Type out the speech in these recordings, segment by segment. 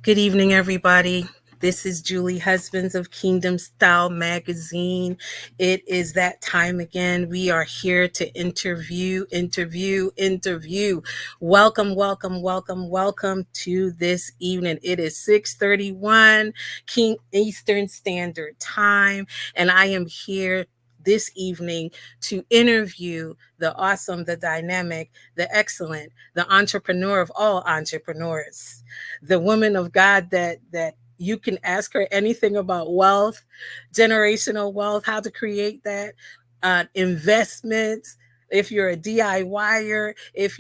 Good evening, everybody. This is Julie, Husbands of Kingdom Style Magazine. It is that time again. We are here to interview. Welcome to this evening. It is 6:31 King Eastern Standard Time, and I am here this evening to interview the awesome, the dynamic, the excellent, the entrepreneur of all entrepreneurs, the woman of God that you can ask her anything about wealth, generational wealth, how to create that, investments. If you're a DIYer, if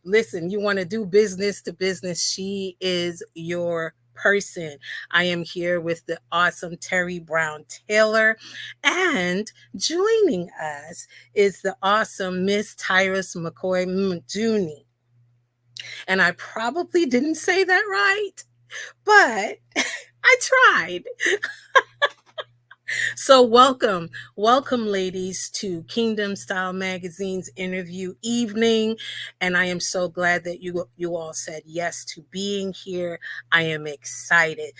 listen, you want to do business to business, she is your person. I am here with the awesome Terri Brown Taylor, and joining us is the awesome Miss Tyrus McCoy Mjuni. And I probably didn't say that right, but I tried. So welcome, ladies, to Kingdom Style Magazine's interview evening, and I am so glad that you all said yes to being here. I am excited.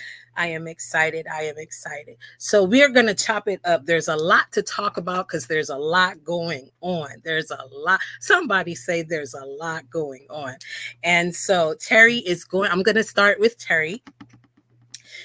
So we are going to chop it up. There's a lot to talk about because there's a lot going on. There's a lot. Somebody say there's a lot going on, and so Terri is going. I'm going to start with Terri.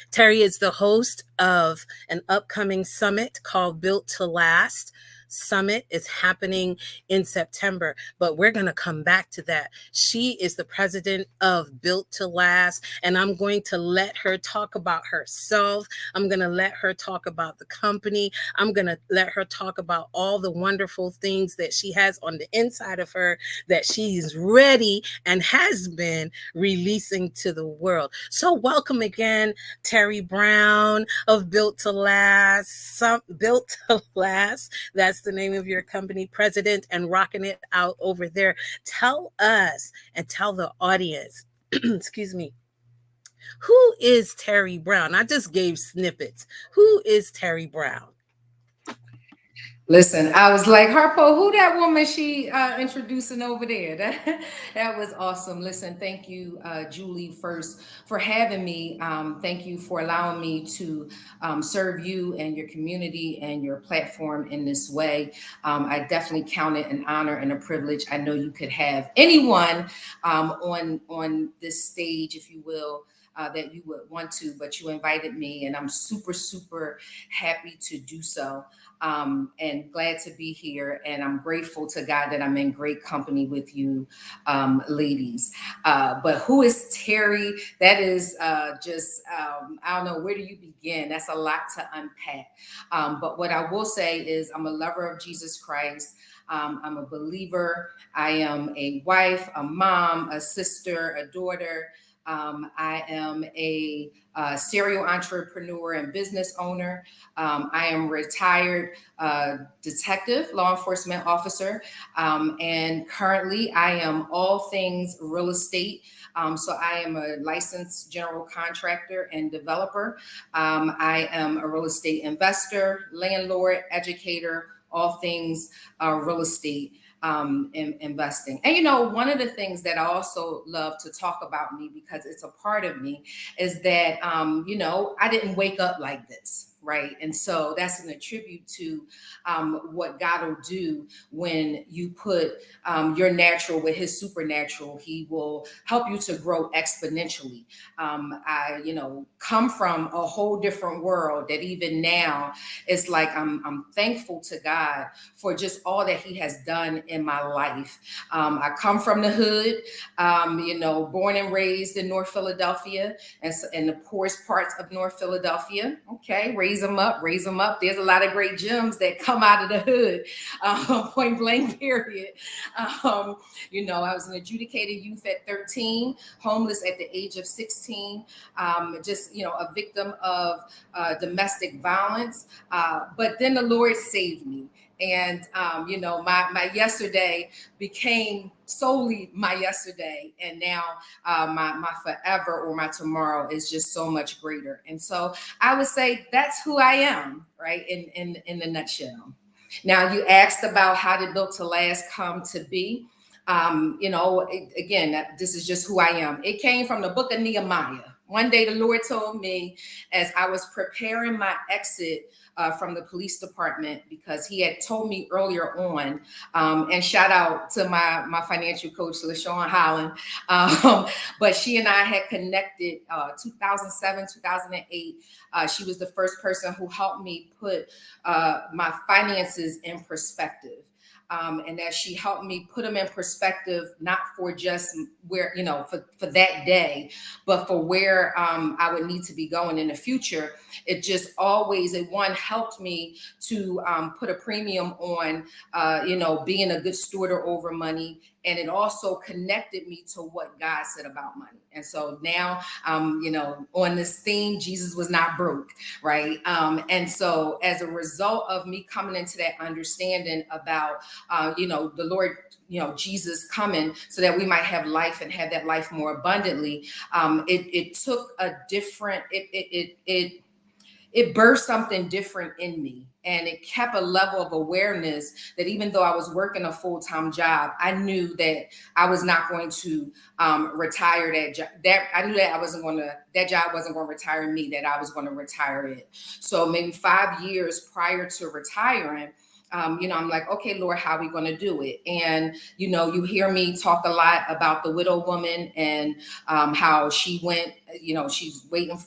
Terri is the host of an upcoming summit called Built to Last. Summit is happening in September, but we're going to come back to that. She is the president of Built to Last, and I'm going to let her talk about herself. I'm going to let her talk about the company. I'm going to let her talk about all the wonderful things that she has on the inside of her that she's ready and has been releasing to the world. So welcome again, Terri Brown of Built to Last. Built to Last. That's the name of your company, president, and rocking it out over there. Tell us and tell the audience, excuse me, who is Terri Brown? I just gave snippets. Who is Terri Brown? Listen, I was like, Harpo, who that woman she introducing over there? That was awesome. Listen, thank you, Julie, first for having me. Thank you for allowing me to serve you and your community and your platform in this way. I definitely count it an honor and a privilege. I know you could have anyone on this stage, if you will. That you would want to, but you invited me, and I'm super happy to do so. And glad to be here. And I'm grateful to God that I'm in great company with you, ladies. But who is Terri? That is I don't know, where do you begin? That's a lot to unpack. But what I will say is I'm a lover of Jesus Christ. I'm a believer. I am a wife, a mom, a sister, a daughter. I am a serial entrepreneur and business owner. I am retired detective, law enforcement officer, and currently I am all things real estate. So I am a licensed general contractor and developer. I am a real estate investor, landlord, educator, all things real estate investing. And one of the things that I also love to talk about me, because it's a part of me, is that I didn't wake up like this. Right. And so that's an attribute to what God will do when you put your natural with his supernatural. He will help you to grow exponentially. I come from a whole different world that even now it's like I'm thankful to God for just all that he has done in my life. I come from the hood, born and raised in North Philadelphia and in the poorest parts of North Philadelphia. Okay, raise them up. There's a lot of great gems that come out of the hood, point blank, period. I was an adjudicated youth at 13, homeless at the age of 16, a victim of domestic violence. But then the Lord saved me. And, my yesterday became solely my yesterday. And now my forever or my tomorrow is just so much greater. And so I would say that's who I am, right, in the nutshell. Now, you asked about how did Built to Last come to be. This is just who I am. It came from the book of Nehemiah. One day the Lord told me as I was preparing my exit from the police department, because he had told me earlier on, and shout out to my financial coach, LaShawn Holland, but she and I had connected 2007, 2008. She was the first person who helped me put my finances in perspective. And that she helped me put them in perspective, not for just where, for that day, but for where I would need to be going in the future. It just always, it one helped me to put a premium on, being a good steward over money. And it also connected me to what God said about money. And so now, on this theme, Jesus was not broke, right? And so as a result of me coming into that understanding about, the Lord, Jesus coming so that we might have life and have that life more abundantly, it took a different, it birthed something different in me, and it kept a level of awareness that even though I was working a full-time job, I knew that I was not going to retire that job. That I knew that that job wasn't going to retire me, that I was going to retire it. So maybe 5 years prior to retiring, I'm like, okay, Lord, how are we going to do it? And, you hear me talk a lot about the widow woman and how she went, she's waiting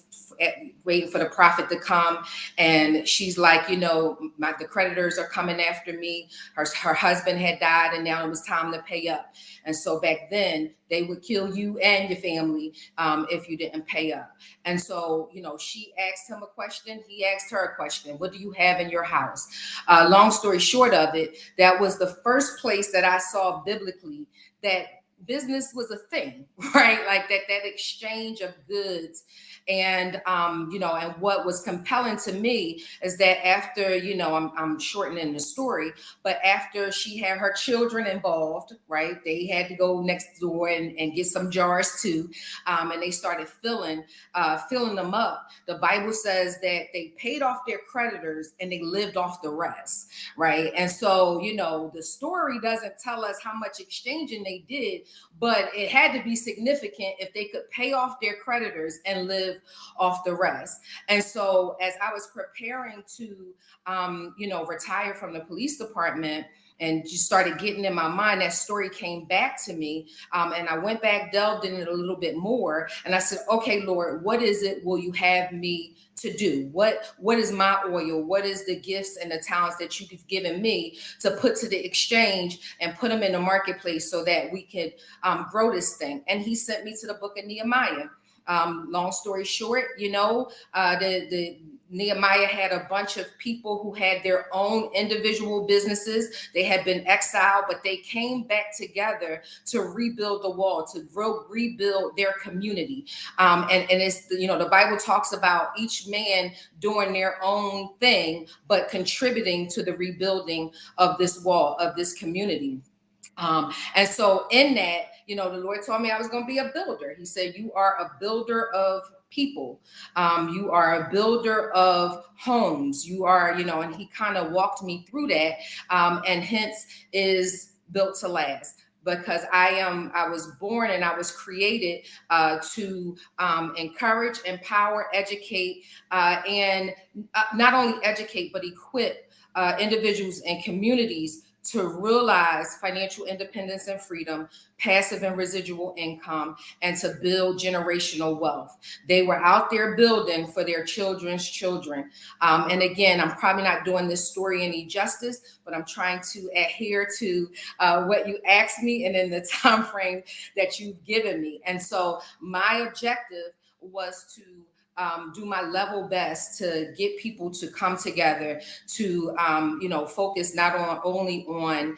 for the prophet to come, and she's like, the creditors are coming after me. Her husband had died, and now it was time to pay up. And so back then they would kill you and your family if you didn't pay up. And so, she asked him a question, he asked her a question: what do you have in your house? Long story short of it, that was the first place that I saw biblically that business was a thing, right? Like that exchange of goods. And and what was compelling to me is that after, I'm shortening the story, but after she had her children involved, right, they had to go next door and get some jars too, and they started filling them up. The Bible says that they paid off their creditors and they lived off the rest, right? And so, the story doesn't tell us how much exchanging they did, but it had to be significant if they could pay off their creditors and live off the rest. And so as I was preparing to, retire from the police department, and just started getting in my mind, that story came back to me. And I went back, delved in it a little bit more. And I said, okay, Lord, what is it will you have me to do? What is my oil? What is the gifts and the talents that you've given me to put to the exchange and put them in the marketplace so that we could grow this thing? And he sent me to the book of Nehemiah. Long story short, the Nehemiah had a bunch of people who had their own individual businesses. They had been exiled, but they came back together to rebuild the wall, to rebuild their community. And it's, the Bible talks about each man doing their own thing, but contributing to the rebuilding of this wall, of this community. And so in that, the Lord told me I was going to be a builder. He said, you are a builder of people. You are a builder of homes. You are, and he kind of walked me through that. And hence is built to last. Because I was born and I was created to encourage, empower, educate, and not only educate, but equip individuals and communities to realize financial independence and freedom, passive and residual income, and to build generational wealth. They were out there building for their children's children. And again, I'm probably not doing this story any justice, but I'm trying to adhere to what you asked me and in the time frame that you've given me. And so my objective was to do my level best to get people to come together to, focus not only on,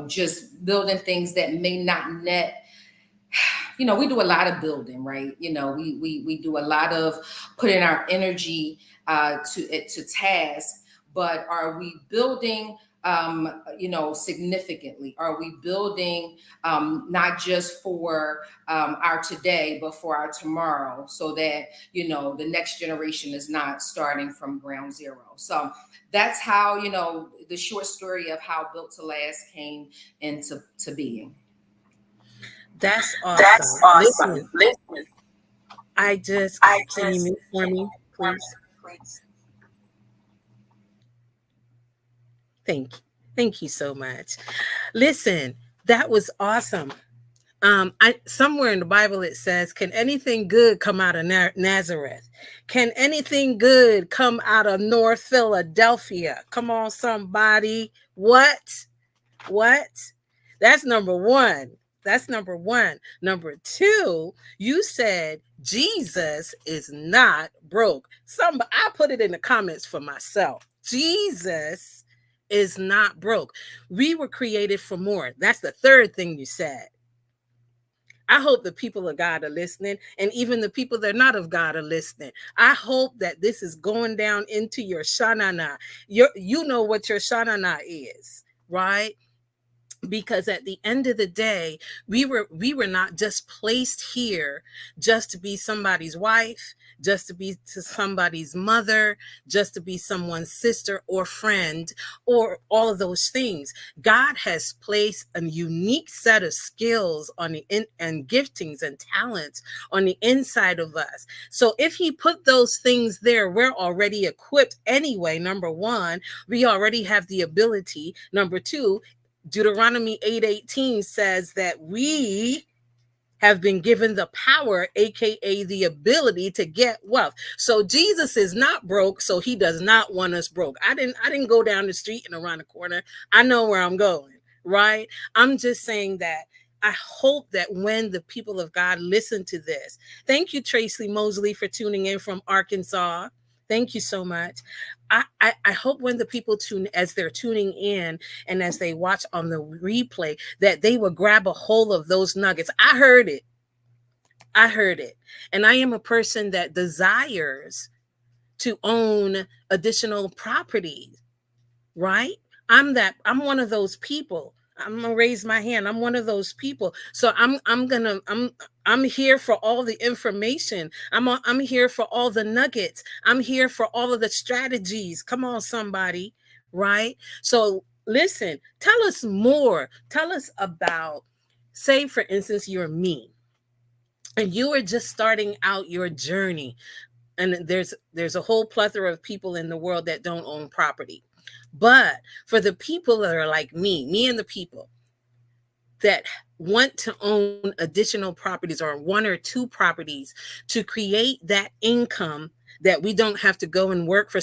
just building things that may not net. We do a lot of building, right? We do a lot of putting our energy to task, but are we building significantly? Are we building not just for our today, but for our tomorrow, so that the next generation is not starting from ground zero? So that's how the short story of how Built to Last came into being. That's That's awesome. awesome. Listen, Listen, I just I can you just mute for can me, you for me, please? please? Thank you. Thank you so much. Listen, that was awesome. I somewhere in the Bible it says, "Can anything good come out of Nazareth? Can anything good come out of North Philadelphia? Come on, somebody! What? What? That's number one. That's number one. Number two, you said Jesus is not broke. I put it in the comments for myself. Jesus is not broke. We were created for more. That's the third thing you said. I hope the people of God are listening, and even the people that are not of God are listening. I hope that this is going down into your shanana. You know what your shanana is, right? Because at the end of the day, we were not just placed here just to be somebody's wife, just to be to somebody's mother, just to be someone's sister or friend, or all of those things. God has placed a unique set of skills and giftings and talents on the inside of us. So if he put those things there, we're already equipped anyway. Number one, we already have the ability. Number two, Deuteronomy 8:18 says that we have been given the power, aka the ability to get wealth. So Jesus is not broke, so he does not want us broke. I didn't go down the street and around the corner. I know where I'm going, right? I'm just saying that I hope that when the people of God listen to this, thank you, Tracy Mosley, for tuning in from Arkansas. Thank you so much. I hope when the people tune, as they're tuning in and as they watch on the replay, that they will grab a hold of those nuggets. I heard it. I heard it. And I am a person that desires to own additional properties, right? I'm one of those people. I'm gonna raise my hand. I'm one of those people. So I'm here for all the information. I'm here for all the nuggets. I'm here for all of the strategies. Come on, somebody, right? So listen, tell us more. Tell us about, say, for instance, you're me and you are just starting out your journey, and there's a whole plethora of people in the world that don't own property. But for the people that are like me and the people that want to own additional properties, or one or two properties, to create that income that we don't have to go and work for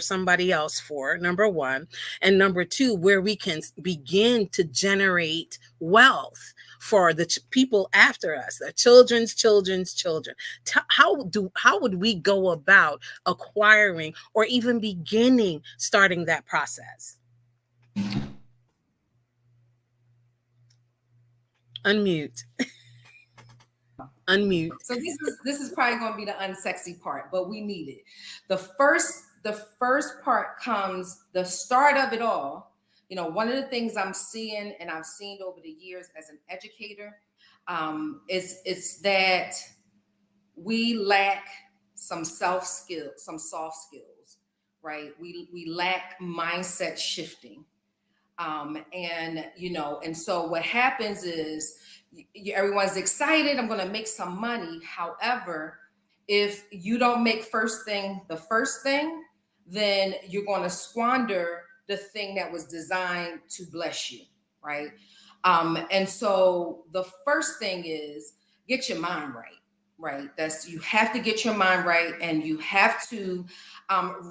somebody else for, number one, and number two, where we can begin to generate wealth for the people after us, the children's children. How would we go about acquiring or even beginning starting that process? Unmute. Unmute. So this is probably going to be the unsexy part, but we need it. The first part comes the start of it all. One of the things I'm seeing, and I've seen over the years as an educator, is that we lack some soft skills, right? We lack mindset shifting. And so what happens is everyone's excited, I'm going to make some money. However, if you don't make the first thing, then you're going to squander the thing that was designed to bless you, right? And so the first thing is get your mind right. Right. You have to get your mind right, and you have to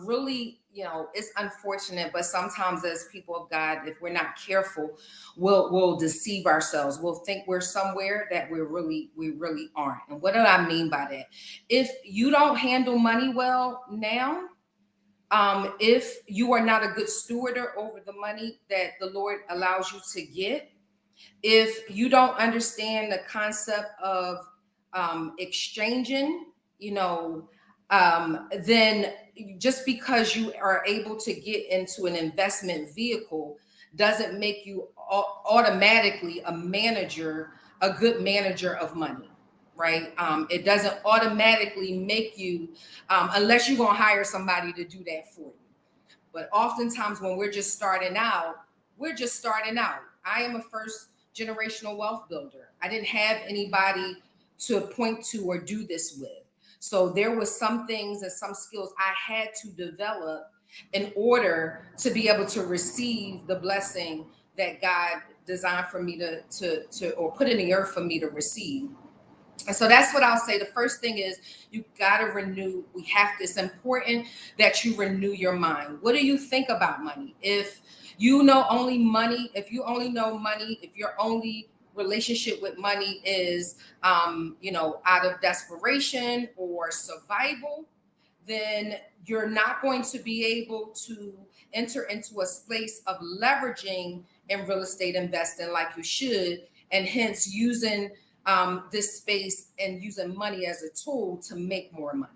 really, it's unfortunate, but sometimes as people of God, if we're not careful, we'll deceive ourselves. We'll think we're somewhere that we really aren't. And what do I mean by that? If you don't handle money well now, if you are not a good stewarder over the money that the Lord allows you to get, if you don't understand the concept of exchanging, you know, then just because you are able to get into an investment vehicle doesn't make you automatically a good manager of money, right? It doesn't automatically make you, unless you're going to hire somebody to do that for you. But oftentimes when we're just starting out, we're just starting out. I am a first generational wealth builder. I didn't have anybody to point to or do this with. So there was some things and some skills I had to develop in order to be able to receive the blessing that God designed for me to or put in the earth for me to receive. And so that's what I'll say. The first thing is you got to renew. It's important that you renew your mind. What do you think about money? If you know only money, if you only know money, if your only relationship with money is, out of desperation or survival, then you're not going to be able to enter into a space of leveraging in real estate investing like you should, and hence using this space and using money as a tool to make more money.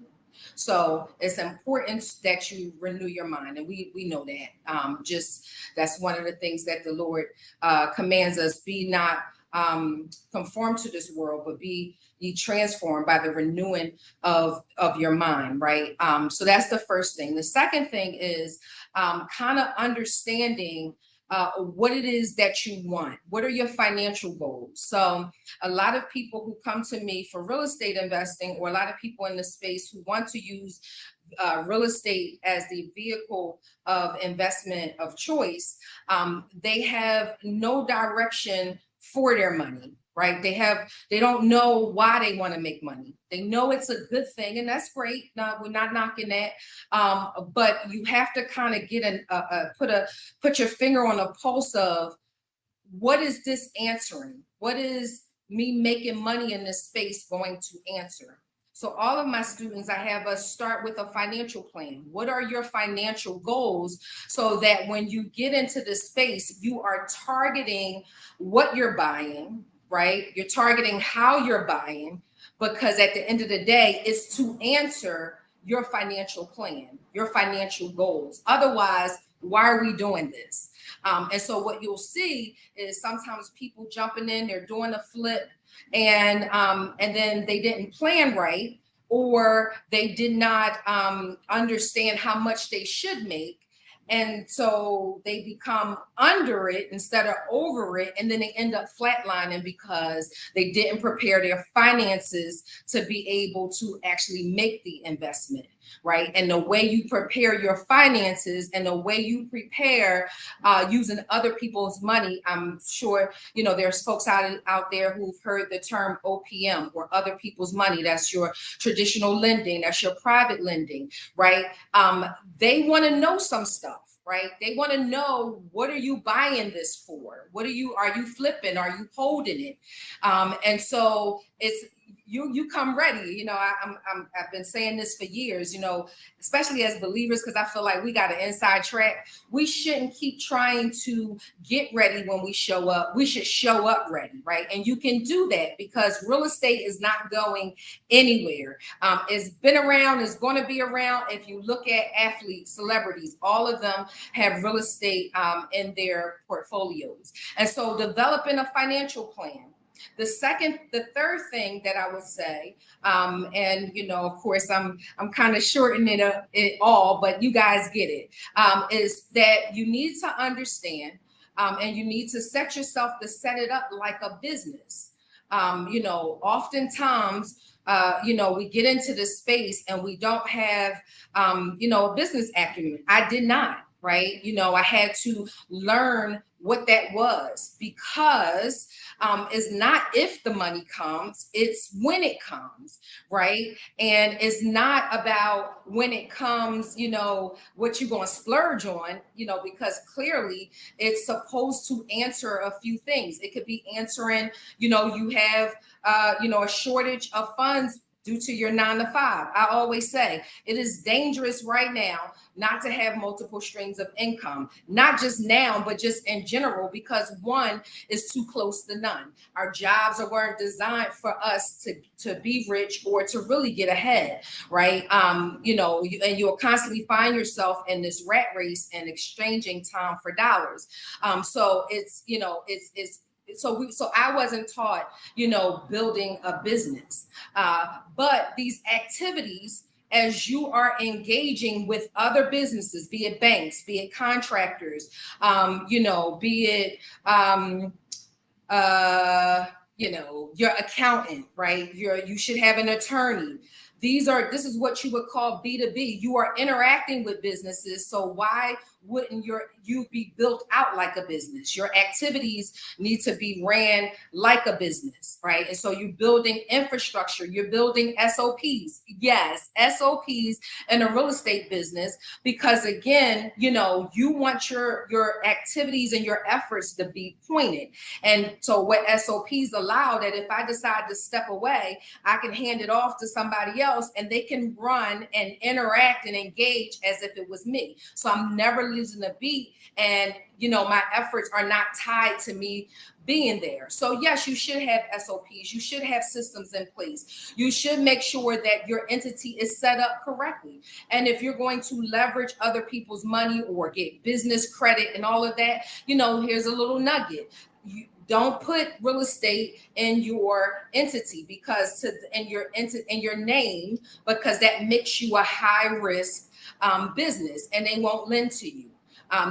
So it's important that you renew your mind, and we know that. Just that's one of the things that the Lord commands us: be not conformed to this world, but be ye transformed by the renewing of your mind, right? So that's the first thing. The second thing is kind of understanding what it is that you want. What are your financial goals? So a lot of people who come to me for real estate investing, or a lot of people in the space who want to use real estate as the vehicle of investment of choice, they have no direction for their money, right? They don't know why they want to make money. They know it's a good thing, and that's great. No, we're not knocking that. But you have to kind of get put your finger on a pulse of what is this answering? What is me making money in this space going to answer? So all of my students, I have us start with a financial plan. What are your financial goals, so that when you get into this space, you are targeting what you're buying, right? You're targeting how you're buying, because at the end of the day, it's to answer your financial plan, your financial goals. Otherwise, why are we doing this? And so what you'll see is sometimes people jumping in, they're doing a flip, and then they didn't plan right, or they did not understand how much they should make. And so they become under it instead of over it. And then they end up flatlining because they didn't prepare their finances to be able to actually make the investment, right? And the way you prepare your finances and the way you prepare using other people's money, I'm sure, there's folks out there who've heard the term OPM, or other people's money. That's your traditional lending. That's your private lending, right? They want to know some stuff. Right? They want to know, what are you buying this for? Are you flipping? Are you holding it? And so it's, you come ready. I've been saying this for years, especially as believers, because I feel like we got an inside track. We shouldn't keep trying to get ready when we show up. We should show up ready, right? And you can do that because real estate is not going anywhere. It's been around, it's going to be around. If you look at athletes, celebrities, all of them have real estate in their portfolios. And so developing a financial plan. The third thing that I would say, and of course, I'm kind of shortening it all, but you guys get it, is that you need to understand, and you need to set yourself to set it up like a business. Oftentimes, we get into this space and we don't have, a business acumen. I did not, right? I had to learn what that was, because it's not if the money comes, it's when it comes, right? And it's not about when it comes, what you're going to splurge on, because clearly it's supposed to answer a few things. It could be answering, you have, a shortage of funds due to your 9 to 5. I always say it is dangerous right now not to have multiple streams of income, not just now, but just in general, because one is too close to none. Our jobs weren't designed for us to be rich or to really get ahead, right? And you'll constantly find yourself in this rat race and exchanging time for dollars. So so I wasn't taught, building a business. But these activities, as you are engaging with other businesses, be it banks, be it contractors, be it uh, your accountant, right? You should have an attorney. This is what you would call B2B. You are interacting with businesses. So why wouldn't you be built out like a business? Your activities need to be ran like a business, right? And so you're building infrastructure, you're building SOPs. Yes, SOPs in a real estate business, because again, you want your activities and your efforts to be pointed. And so what SOPs allow, that if I decide to step away, I can hand it off to somebody else and they can run and interact and engage as if it was me. So I'm never losing a beat, and my efforts are not tied to me being there. So yes, you should have SOPs, you should have systems in place, you should make sure that your entity is set up correctly. And if you're going to leverage other people's money or get business credit and all of that, here's a little nugget. You don't put real estate in your entity, because in your name, because that makes you a high risk business, and they won't lend to you.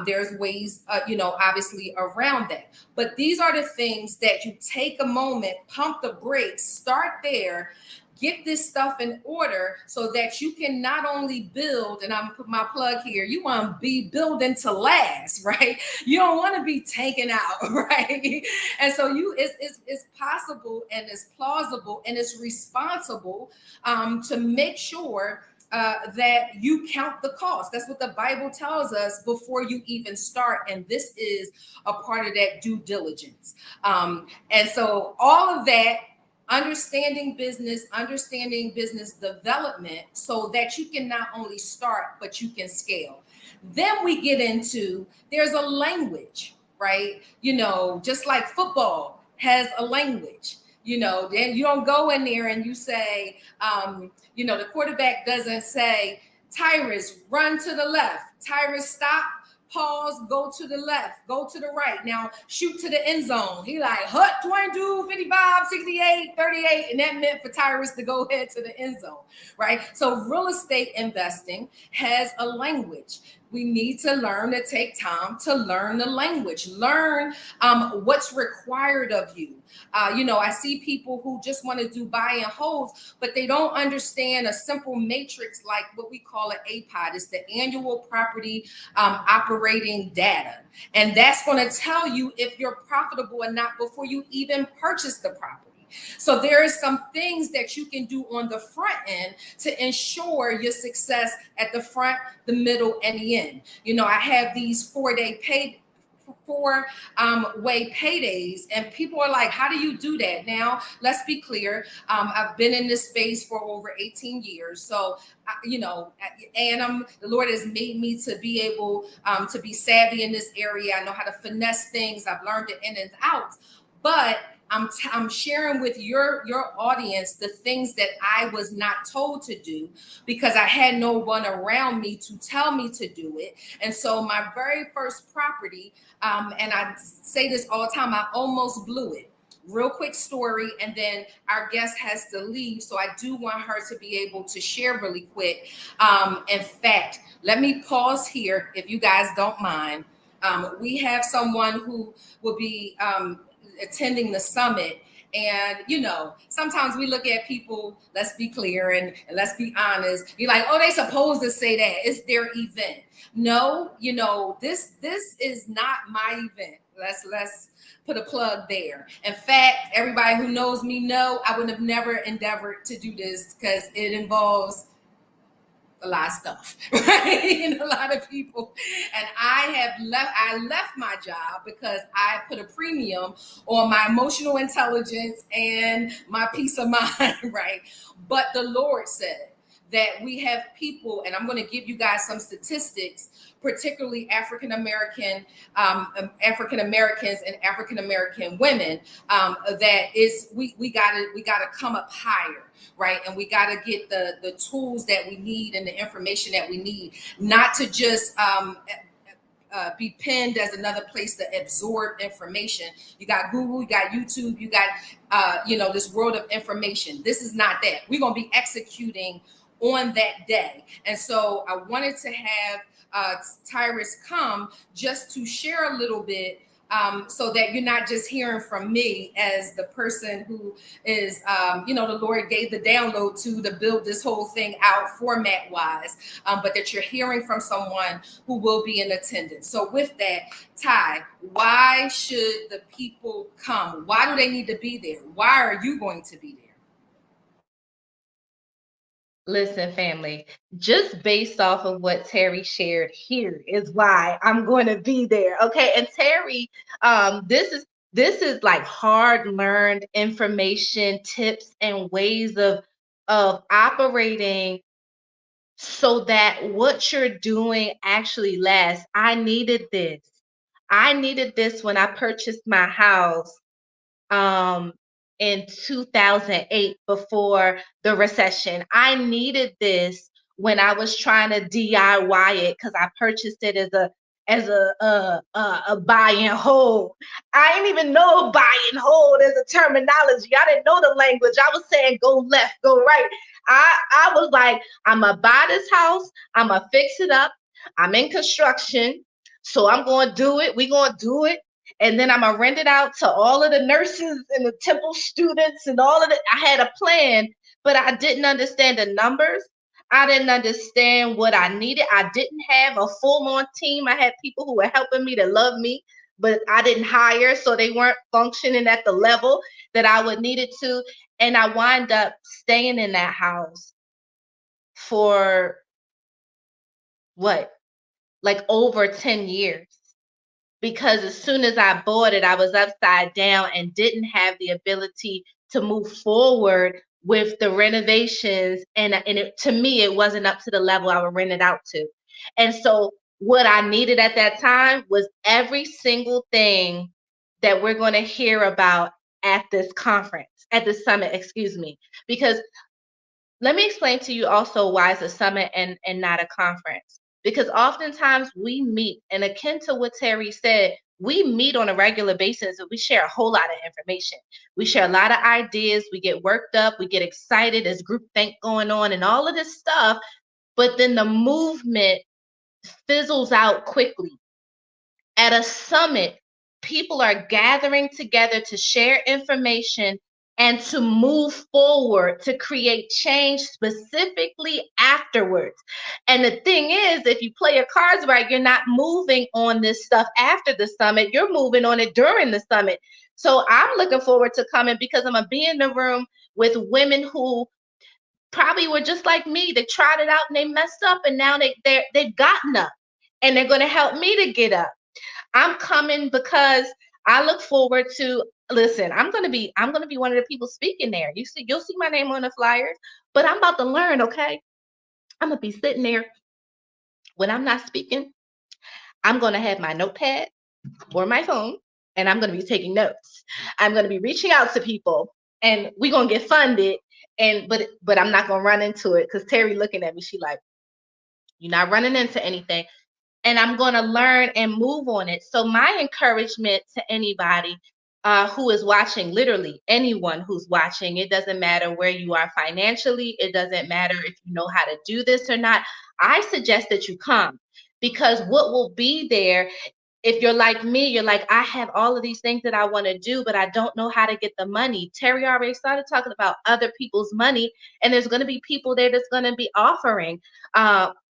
There's ways, obviously around that. But these are the things that you take a moment, pump the brakes, start there, get this stuff in order so that you can not only build, and I'm gonna put my plug here, you want to be building to last, right? You don't want to be taken out, right? And so it's possible, and it's plausible, and it's responsible to make sure that you count the cost. That's what the Bible tells us before you even start. And this is a part of that due diligence. And so all of that, understanding business development, so that you can not only start, but you can scale. Then we get into, there's a language, right? Just like football has a language. Then you don't go in there and you say, the quarterback doesn't say, Tyrus, run to the left. Tyrus, stop, pause, go to the left, go to the right. Now shoot to the end zone. He like, hut 22, 55, 68, 38. And that meant for Tyrus to go ahead to the end zone, right? So real estate investing has a language. We need to learn to take time to learn the language, learn what's required of you. I see people who just want to do buy and holds, but they don't understand a simple matrix like what we call an APOD. It's the annual property operating data. And that's going to tell you if you're profitable or not before you even purchase the property. So there are some things that you can do on the front end to ensure your success at the front, the middle, and the end. I have these 4-day way paydays, and people are like, how do you do that? Now let's be clear, I've been in this space for over 18 years, so and the Lord has made me to be able to be savvy in this area. I know how to finesse things. I've learned it in and out, but I'm sharing with your audience the things that I was not told to do, because I had no one around me to tell me to do it. And so my very first property, and I say this all the time, I almost blew it. Real quick story, and then our guest has to leave, so I do want her to be able to share really quick. In fact, let me pause here if you guys don't mind. We have someone who will be attending the summit. And sometimes we look at people, let's be clear and let's be honest, you're like, oh, they supposed to say that, it's their event. No, this is not my event. Let's put a plug there. In fact, everybody who knows me know I would have never endeavored to do this, because it involves a lot of stuff, right? And a lot of people. And I left my job because I put a premium on my emotional intelligence and my peace of mind, right? But the Lord said that we have people, and I'm going to give you guys some statistics, particularly African Americans and African American women. That is, we gotta come up higher, right? And we gotta get the tools that we need and the information that we need, not to just be pinned as another place to absorb information. You got Google, you got YouTube, you got this world of information. This is not that. We're gonna be executing on that day, and so I wanted to have Tyrus come just to share a little bit. So that you're not just hearing from me as the person who is, the Lord gave the download to build this whole thing out format wise, but that you're hearing from someone who will be in attendance. So with that, Ty, why should the people come? Why do they need to be there? Why are you going to be there? Listen, family, just based off of what Terri shared here is why I'm going to be there. Okay. And Terri, this is like hard learned information, tips, and ways of operating so that what you're doing actually lasts. I needed this. I needed this when I purchased my house um, in 2008 before the recession. I needed this when I was trying to DIY it because I purchased it as a buy and hold. I didn't even know buy and hold as a terminology. I didn't know the language. I was saying go left, go right. I was like, I'm gonna buy this house. I'm gonna fix it up. I'm in construction, so I'm gonna do it. We gonna do it, and then I'm gonna rent it out to all of the nurses and the temple students and all of it. I had a plan, but I didn't understand the numbers. I didn't understand what I needed. I didn't have a full-on team. I had people who were helping me to love me, but I didn't hire, so they weren't functioning at the level that I would need it to. And I wind up staying in that house for what, like over 10 years, because as soon as I bought it, I was upside down and didn't have the ability to move forward with the renovations. To me, it wasn't up to the level I would rent it out to. And so, what I needed at that time was every single thing that we're going to hear about at this conference, at the summit, excuse me. Because let me explain to you also why it's a summit and not a conference. Because oftentimes we meet, and akin to what Terri said, we meet on a regular basis and we share a whole lot of information. We share a lot of ideas. We get worked up. We get excited. There's group think going on and all of this stuff. But then the movement fizzles out quickly. At a summit, people are gathering together to share information and to move forward to create change specifically afterwards. And the thing is, if you play your cards right, you're not moving on this stuff after the summit, you're moving on it during the summit. So I'm looking forward to coming because I'm going to be in the room with women who probably were just like me. They tried it out and they messed up, and now they've gotten up and they're going to help me to get up. I'm coming because I look forward to, listen, I'm gonna be one of the people speaking there. You'll see my name on the flyers, but I'm about to learn, okay? I'm gonna be sitting there when I'm not speaking. I'm gonna have my notepad or my phone, and I'm gonna be taking notes. I'm gonna be reaching out to people, and we're gonna get funded. And but I'm not gonna run into it because Terri looking at me, she like, you're not running into anything, and I'm going to learn and move on it. So my encouragement to anybody who is watching, literally anyone who's watching, it doesn't matter where you are financially, it doesn't matter if you know how to do this or not. I suggest that you come, because what will be there, if you're like me, you're like, I have all of these things that I want to do, but I don't know how to get the money. Terri already started talking about other people's money, and there's going to be people there that's going to be offering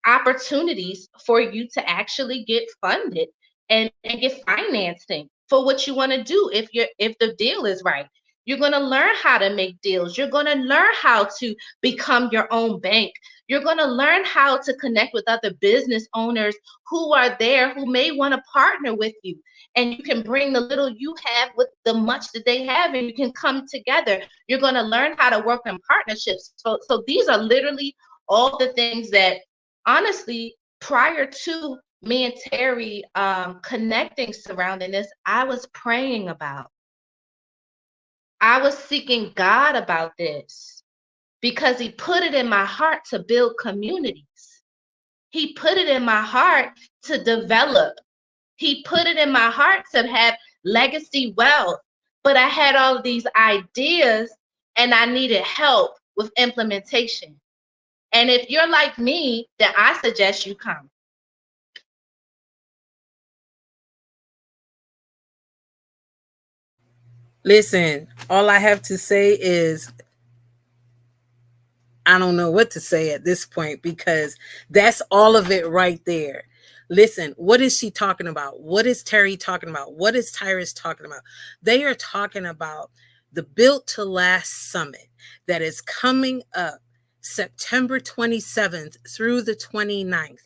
opportunities for you to actually get funded and get financing for what you want to do if the deal is right. You're going to learn how to make deals. You're going to learn how to become your own bank. You're going to learn how to connect with other business owners who are there who may want to partner with you. And you can bring the little you have with the much that they have, and you can come together. You're going to learn how to work in partnerships. So these are literally all the things that, honestly, prior to me and Terri connecting surrounding this, I was praying about. I was seeking God about this because He put it in my heart to build communities. He put it in my heart to develop. He put it in my heart to have legacy wealth. But I had all of these ideas and I needed help with implementation. And if you're like me, then I suggest you come. Listen, all I have to say is I don't know what to say at this point because that's all of it right there. Listen, what is she talking about? What is Terri talking about? What is Tyrus talking about? They are talking about the Built to Last Summit that is coming up September 27th through the 29th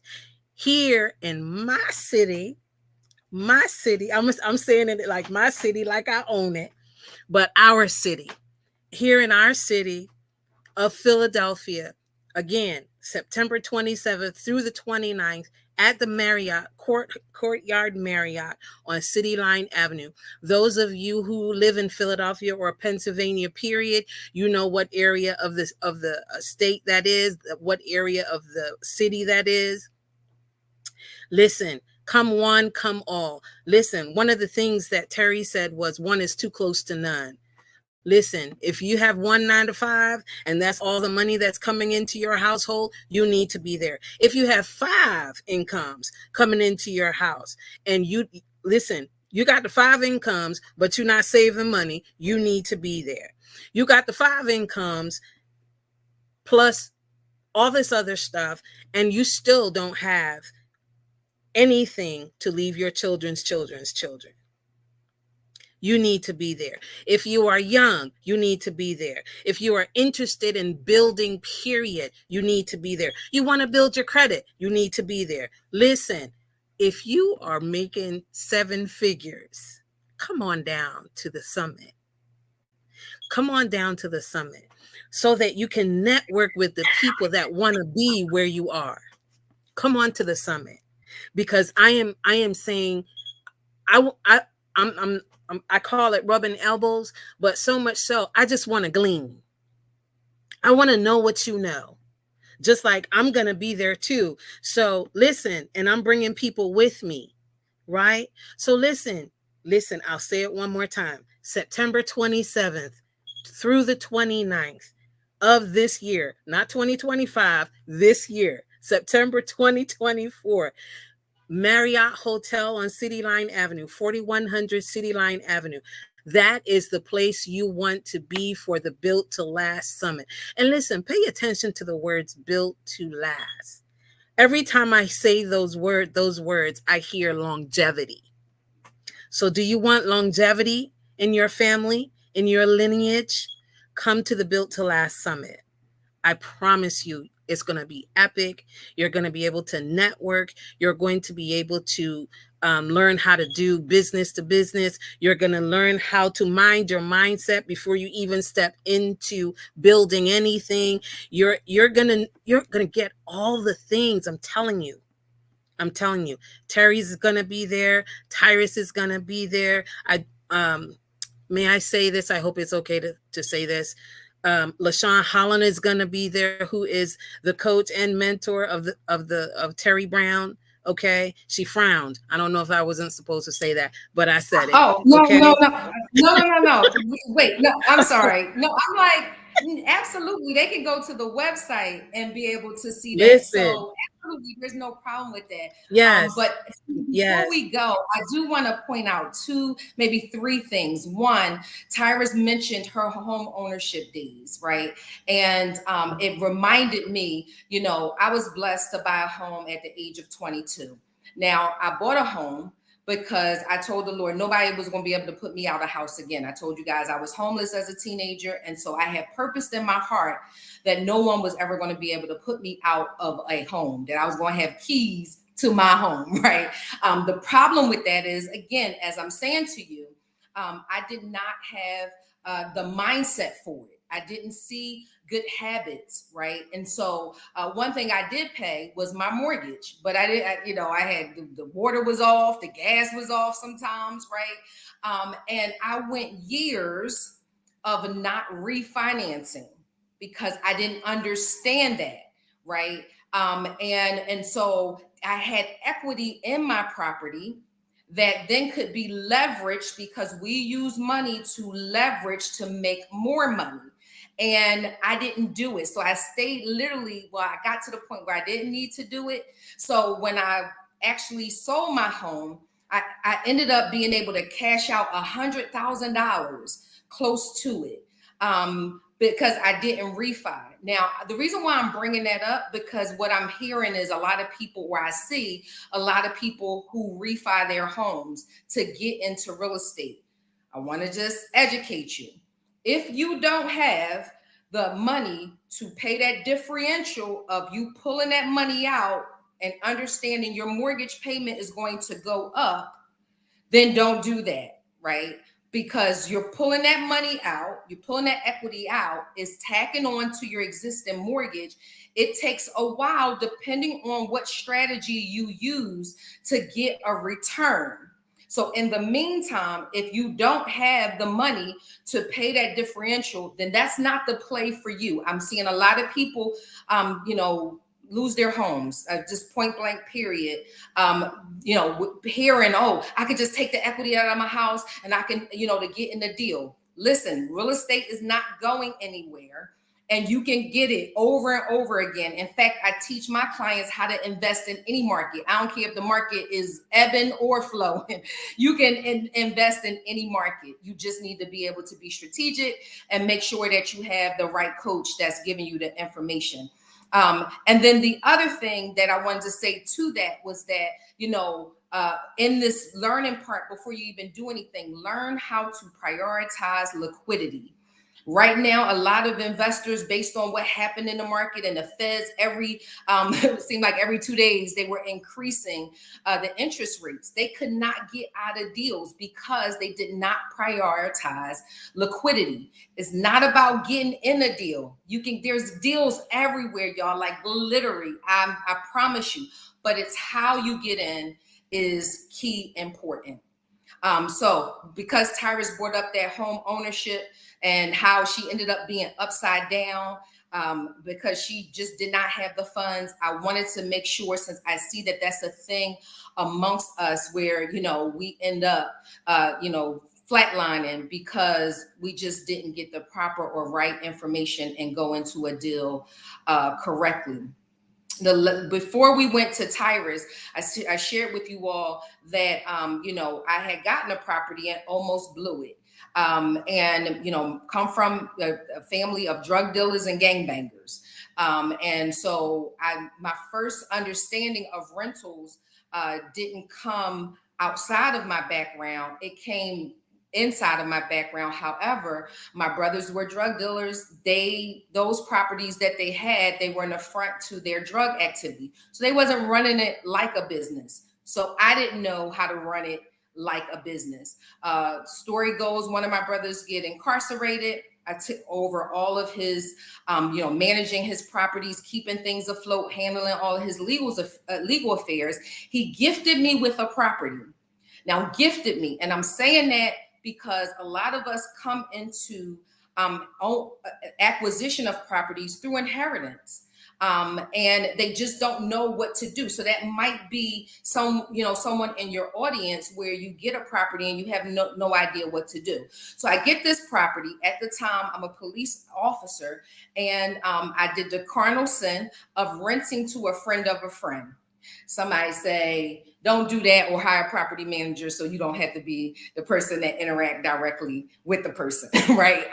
here in my city. My city, I'm saying it like my city, like I own it, but our city, here in our city of Philadelphia. Again, September 27th through the 29th at the Marriott, Courtyard Marriott on City Line Avenue. Those of you who live in Philadelphia or Pennsylvania, period, you know what area of the state that is, what area of the city that is. Listen, come one, come all. Listen, one of the things that Terri said was one is too close to none. Listen, if you have one 9 to 5 and that's all the money that's coming into your household, you need to be there. If you have 5 incomes coming into your house and you listen, you got the 5 incomes, but you're not saving money, you need to be there. You got the 5 incomes plus all this other stuff, and you still don't have anything to leave your children's children. You need to be there. If you are young, you need to be there. If you are interested in building, period, you need to be there. You want to build your credit, you need to be there. Listen, if you are making 7 figures, come on down to the summit. Come on down to the summit so that you can network with the people that want to be where you are. Come on to the summit because I am saying I I call it rubbing elbows, but so much so I just want to glean. I want to know what you know. Just like I'm going to be there too. So listen, and I'm bringing people with me, right? So listen, I'll say it one more time. September 27th through the 29th of this year, not 2025, this year, September 2024. Marriott Hotel on City Line Avenue, 4100 City Line Avenue. That is the place you want to be for the Built to Last Summit. And listen, pay attention to the words built to last. Every time I say those words, I hear longevity. So do you want longevity in your family, in your lineage? Come to the Built to Last Summit. I promise you, it's going to be epic. You're going to be able to network. You're going to be able to learn how to do business to business. You're going to learn how to mind your mindset before you even step into building anything. You're gonna get all the things. I'm telling you. I'm telling you. Terry's going to be there. Tyrus is going to be there. May I say this? I hope it's okay to say this. LaShawn Holland is going to be there, who is the coach and mentor of Terri Brown. Okay, she frowned. I don't know if I wasn't supposed to say that, but I said it. Oh, no, Okay, no, no, no, no, no, no. Wait, no, I'm sorry. No, I'm like, absolutely. They can go to the website and be able to see that. listen. So absolutely, there's no problem with that. Yes, But before yes. we go, I do want to point out two, maybe three things. One, Tyrus mentioned her home ownership days, right? And it reminded me, you know, I was blessed to buy a home at the age of 22. Now, I bought a home, because I told the Lord nobody was going to be able to put me out of house again. I told you guys I was homeless as a teenager. And so I had purposed in my heart that no one was ever going to be able to put me out of a home, that I was going to have keys to my home, right? The problem with that is, again, as I'm saying to you, I did not have the mindset for it. I didn't see good habits, right? And so one thing I did pay was my mortgage, but I did, I had the water was off, the gas was off sometimes, right? And I went years of not refinancing because I didn't understand that, right? And so I had equity in my property that then could be leveraged because we use money to leverage to make more money. And I didn't do it. So I stayed literally, well, I got to the point where I didn't need to do it. So when I actually sold my home, I ended up being able to cash out $100,000 close to it. Because I didn't refi. Now, the reason why I'm bringing that up, because what I'm hearing is a lot of people, where I see a lot of people who refi their homes to get into real estate. I want to just educate you. If you don't have the money to pay that differential of you pulling that money out and understanding your mortgage payment is going to go up, then don't do that, right? Because you're pulling that money out, you're pulling that equity out, is tacking on to your existing mortgage. It takes a while, depending on what strategy you use, to get a return. So in the meantime, if you don't have the money to pay that differential, then that's not the play for you. I'm seeing a lot of people, lose their homes, just point blank period. Hearing, oh, I could just take the equity out of my house and I can, to get in the deal. Listen, real estate is not going anywhere, and you can get it over and over again. In fact, I teach my clients how to invest in any market. I don't care if the market is ebbing or flowing. You can invest in any market. You just need to be able to be strategic and make sure that you have the right coach that's giving you the information. And then the other thing that I wanted to say to that was that, in this learning part, before you even do anything, learn how to prioritize liquidity. Right now, a lot of investors, based on what happened in the market and the Feds, it seemed like every 2 days they were increasing the interest rates. They could not get out of deals because they did not prioritize liquidity. It's not about getting in a deal. There's deals everywhere, y'all. Like literally, I promise you. But it's how you get in is key important. So because Tyrus brought up that home ownership and how she ended up being upside down, because she just did not have the funds, I wanted to make sure, since I see that that's a thing amongst us where, we end up, flatlining because we just didn't get the proper or right information and go into a deal correctly. Before we went to Tyrus, I shared with you all that I had gotten a property and almost blew it, and come from a family of drug dealers and gangbangers, and so my first understanding of rentals didn't come outside of my background. It came inside of my background. However, my brothers were drug dealers. Those properties that they had, they were an affront to their drug activity. So they wasn't running it like a business. So I didn't know how to run it like a business. Story goes, one of my brothers get incarcerated. I took over all of his, managing his properties, keeping things afloat, handling all of his legal affairs. He gifted me with a property. Now, gifted me, and I'm saying that because a lot of us come into acquisition of properties through inheritance. And they just don't know what to do. So that might be someone in your audience where you get a property and you have no idea what to do. So I get this property. At the time, I'm a police officer, and I did the carnal sin of renting to a friend of a friend. Somebody say Don't do that, or hire a property manager so you don't have to be the person that interact directly with the person, right?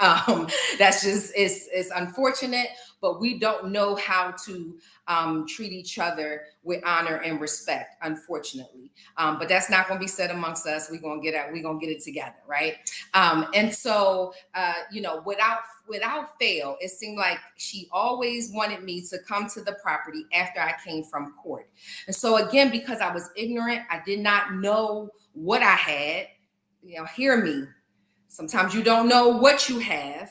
That's just, it's unfortunate, but we don't know how to treat each other with honor and respect, unfortunately. But that's not going to be said amongst us. We're going to get it together, right? And so, without fail, it seemed like she always wanted me to come to the property after I came from court. And so again, because I was ignorant, I did not know what I had. Hear me. Sometimes you don't know what you have,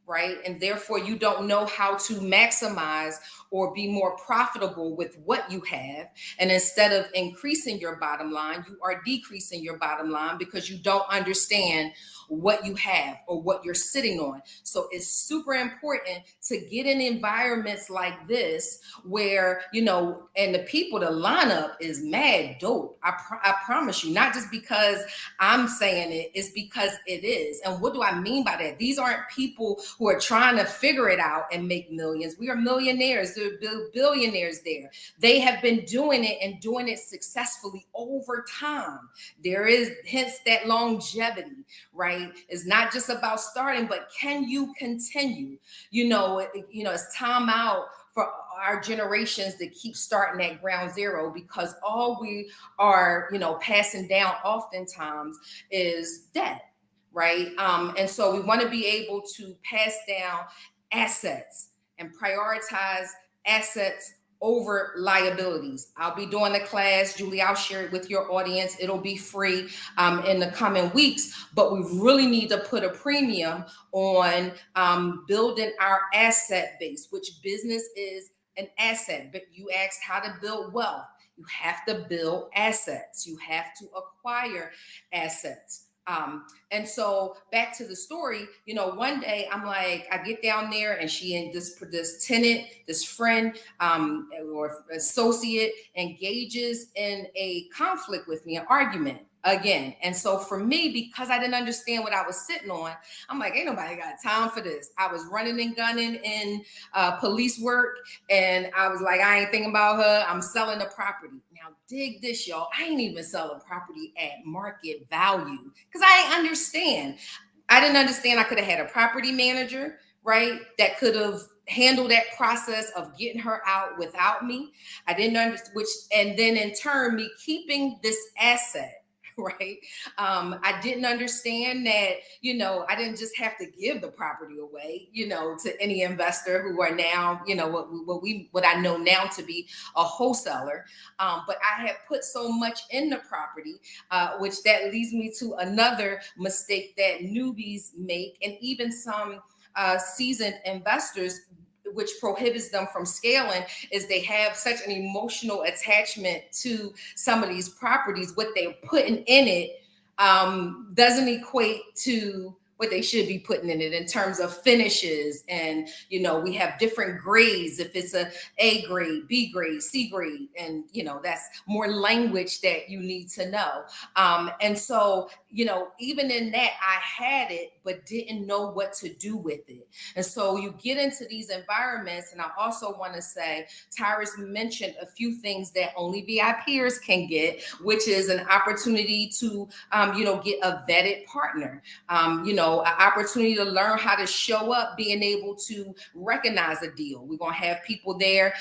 right? And therefore you don't know how to maximize or be more profitable with what you have. And instead of increasing your bottom line, you are decreasing your bottom line because you don't understand what you have or what you're sitting on. So it's super important to get in environments like this where, and the people, the lineup is mad dope. I promise you, not just because I'm saying it, it's because it is. And what do I mean by that? These aren't people who are trying to figure it out and make millions. We are millionaires. There are billionaires there. They have been doing it and doing it successfully over time. There is hence that longevity, right? It's not just about starting, but can you continue? It's time out for our generations to keep starting at ground zero, because all we are, passing down oftentimes is debt, right? And so we want to be able to pass down assets and prioritize assets over liabilities. I'll be doing a class, Julie, I'll share it with your audience. It'll be free in the coming weeks, but we really need to put a premium on building our asset base, which business is an asset. But you asked how to build wealth. You have to build assets. You have to acquire assets. And so back to the story, one day I'm like, I get down there and she and this tenant, this friend or associate engages in a conflict with me, an argument again. And so for me, because I didn't understand what I was sitting on, I'm like, ain't nobody got time for this. I was running and gunning in police work, and I was like, I ain't thinking about her. I'm selling the property. Now dig this, y'all. I ain't even selling property at market value because I ain't understand. I didn't understand I could have had a property manager, right, that could have handled that process of getting her out without me. I didn't understand, and then in turn, me keeping this asset. Right. I didn't understand that, I didn't just have to give the property away, to any investor who are now, what I know now to be a wholesaler. But I had put so much in the property, which that leads me to another mistake that newbies make, and even some seasoned investors, which prohibits them from scaling, is they have such an emotional attachment to some of these properties. What they're putting in it doesn't equate to what they should be putting in it in terms of finishes. And, we have different grades. If it's A grade, B grade, C grade, and, that's more language that you need to know. And so, even in that, I had it, but didn't know what to do with it. And so you get into these environments. And I also want to say, Tyrus mentioned a few things that only VIPers can get, which is an opportunity to, get a vetted partner, an opportunity to learn how to show up, being able to recognize a deal. We're going to have people there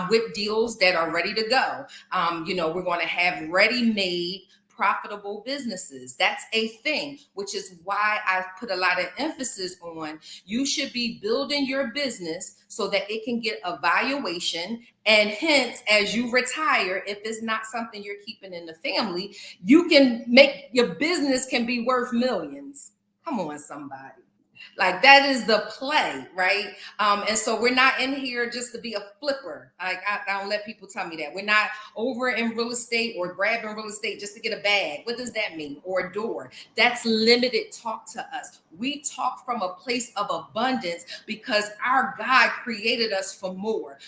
with deals that are ready to go. We're going to have ready-made profitable businesses. That's a thing, which is why I put a lot of emphasis on you should be building your business so that it can get a valuation. And hence, as you retire, if it's not something you're keeping in the family, you can make your business can be worth millions. Come on, somebody. Like, that is the play, right? And so we're not in here just to be a flipper. Like, I don't let people tell me that. We're not over in real estate or grabbing real estate just to get a bag. What does that mean? Or a door. That's limited talk to us. We talk from a place of abundance because our God created us for more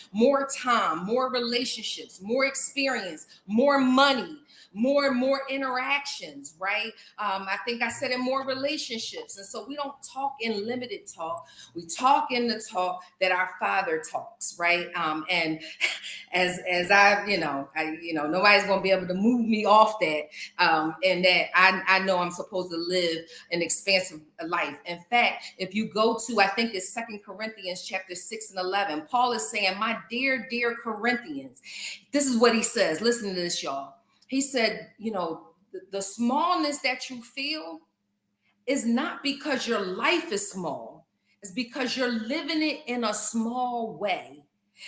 time, more relationships, more experience, more money, more interactions, right? I think I said in more relationships. And so we don't talk in limited talk. We talk in the talk that our Father talks, right? And as I, nobody's gonna be able to move me off that. And that I know I'm supposed to live an expansive life. In fact, if you go to, I think it's 2 Corinthians chapter 6 and 11, Paul is saying, my dear Corinthians, this is what he says. Listen to this, y'all. He said, the smallness that you feel is not because your life is small. It's because you're living it in a small way.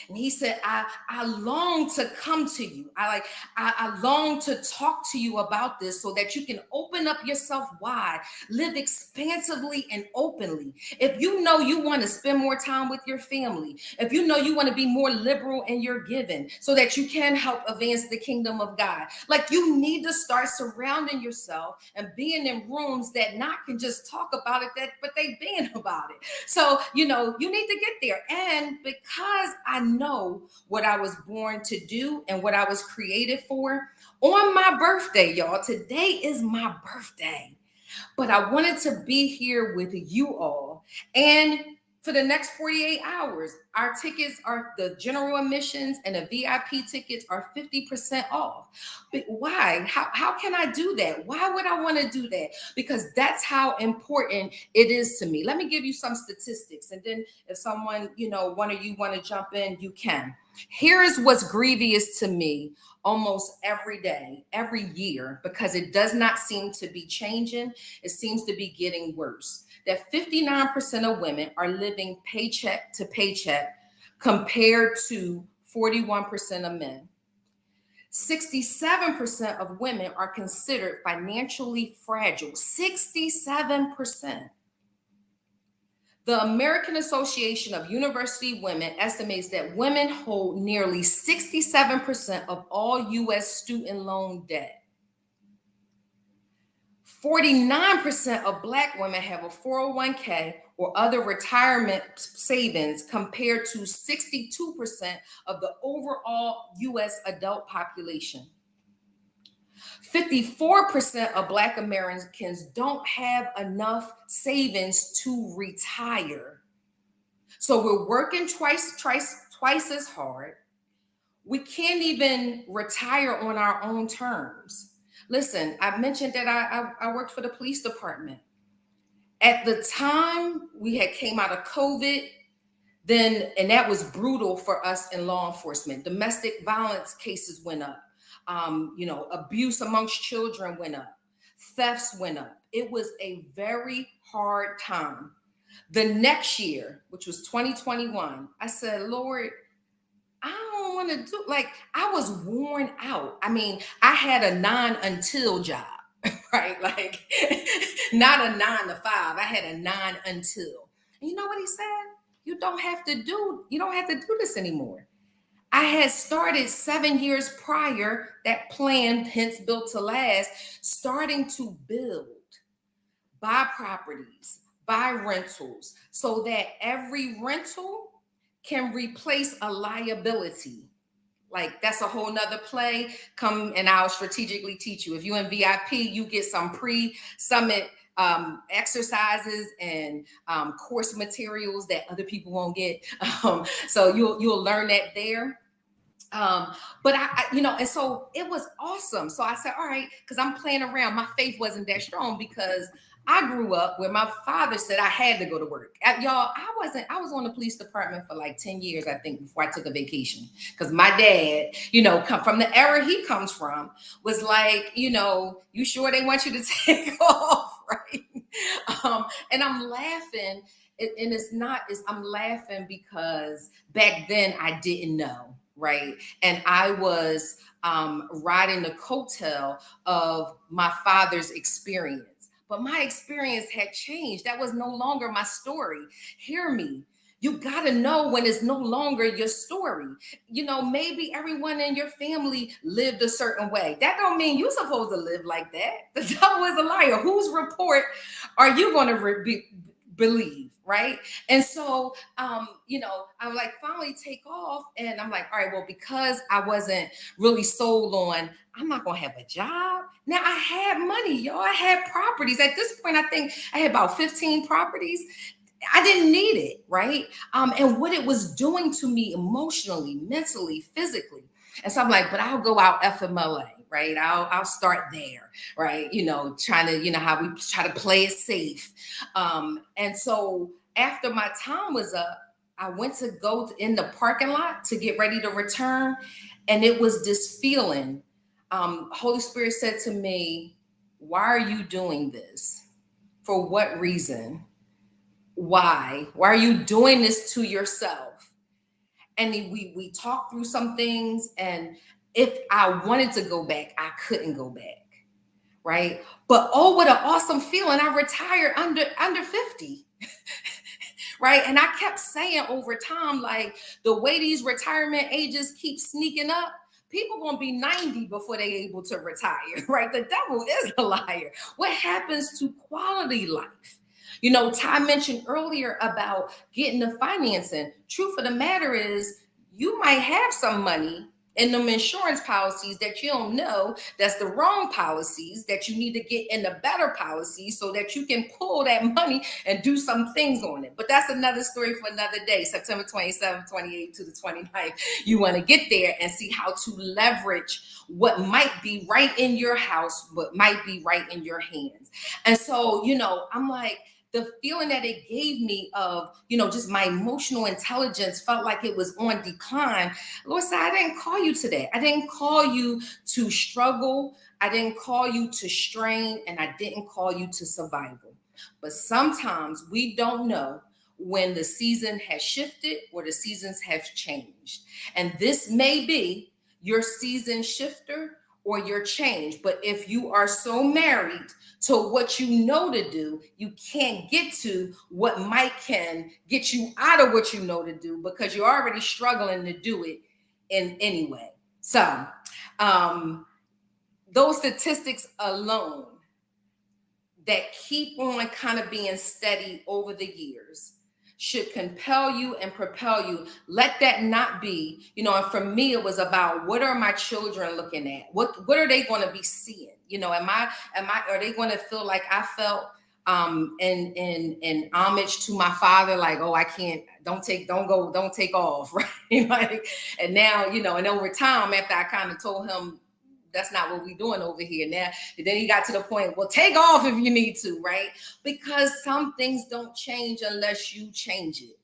And he said, I long to come to you. I long to talk to you about this so that you can open up yourself wide, live expansively and openly. If you know you want to spend more time with your family, if you know you want to be more liberal in your giving so that you can help advance the kingdom of God, like you need to start surrounding yourself and being in rooms that not can just talk about it, but they being about it. So, you need to get there. And because I know what I was born to do and what I was created for, on my birthday, y'all, today is my birthday. But I wanted to be here with you all. And for the next 48 hours, our tickets are the general admissions and the VIP tickets are 50% off. But why? How can I do that? Why would I want to do that? Because that's how important it is to me. Let me give you some statistics. And then if someone, one of you want to jump in, you can. Here is what's grievous to me almost every day, every year, because it does not seem to be changing. It seems to be getting worse. That 59% of women are living paycheck to paycheck compared to 41% of men. 67% of women are considered financially fragile. 67%. The American Association of University Women estimates that women hold nearly 67% of all U.S. student loan debt. 49% of Black women have a 401k or other retirement savings compared to 62% of the overall U.S. adult population. 54% of Black Americans don't have enough savings to retire. So we're working twice as hard. We can't even retire on our own terms. Listen, I mentioned that I worked for the police department. At the time we had came out of COVID, and that was brutal for us in law enforcement. Domestic violence cases went up. Abuse amongst children went up. Thefts went up. It was a very hard time. The next year, which was 2021, I said, Lord, I don't want to do, I was worn out. I mean, I had a 9 until job, right? Like, not a 9 to 5. I had a 9 until. And you know what he said? You don't have to do this anymore. I had started 7 years prior, that plan, hence built to last, starting to build, buy properties, buy rentals, so that every rental can replace a liability. Like, that's a whole nother play. Come and I'll strategically teach you. If you're in VIP, you get some pre-summit exercises and course materials that other people won't get. So you'll learn that there. But and so it was awesome. So I said, all right, because I'm playing around. My faith wasn't that strong because I grew up where my father said I had to go to work. Y'all, I was on the police department for like 10 years, I think, before I took a vacation. Because my dad, come from the era he comes from, was like, you sure they want you to take off, right? And I'm laughing. I'm laughing because back then I didn't know, right? And I was riding the coattail of my father's experience. But my experience had changed. That was no longer my story. Hear me. You got to know when it's no longer your story. Maybe everyone in your family lived a certain way. That don't mean you're supposed to live like that. The devil is a liar. Whose report are you going to believe? right? And so, I would like finally take off, and I'm like, all right, well, because I wasn't really sold on, I'm not gonna have a job. Now I had money, y'all. I had properties. At this point, I think I had about 15 properties. I didn't need it, right? And what it was doing to me emotionally, mentally, physically. And so I'm like, but I'll go out FMLA, right? I'll start there, right? Trying to, how we try to play it safe. And so after my time was up, I went to go in the parking lot to get ready to return. And it was this feeling. Holy Spirit said to me, why are you doing this? For what reason? Why are you doing this to yourself? And we talked through some things, and if I wanted to go back, I couldn't go back, right? But oh, what an awesome feeling. I retired under 50. Right? And I kept saying over time, like, the way these retirement ages keep sneaking up, people gonna be 90 before they able to retire. Right? The devil is a liar. What happens to quality life? Ty mentioned earlier about getting the financing. Truth of the matter is, you might have some money in them insurance policies that you don't know that's the wrong policies, that you need to get in the better policies so that you can pull that money and do some things on it. But that's another story for another day. September 27th, 28th to the 29th. You want to get there and see how to leverage what might be right in your house, but might be right in your hands. And so, I'm like, the feeling that it gave me of, just my emotional intelligence felt like it was on decline. Lord said, I didn't call you to that. I didn't call you to struggle. I didn't call you to strain, and I didn't call you to survival. But sometimes we don't know when the season has shifted or the seasons have changed. And this may be your season shifter or your change. But if you are so married to what you know to do, you can't get to what can get you out of what you know to do, because you're already struggling to do it in anyway. So those statistics alone that keep on kind of being steady over the years should compel you and propel you. Let that not be, and for me, it was about, what are my children looking at? What are they going to be seeing? Are they going to feel like I felt in homage to my father, like, oh, I can't, don't take off, right? Like, and now, and over time, after I kind of told him, that's not what we're doing over here now. And then he got to the point, well, take off if you need to, right? Because some things don't change unless you change it.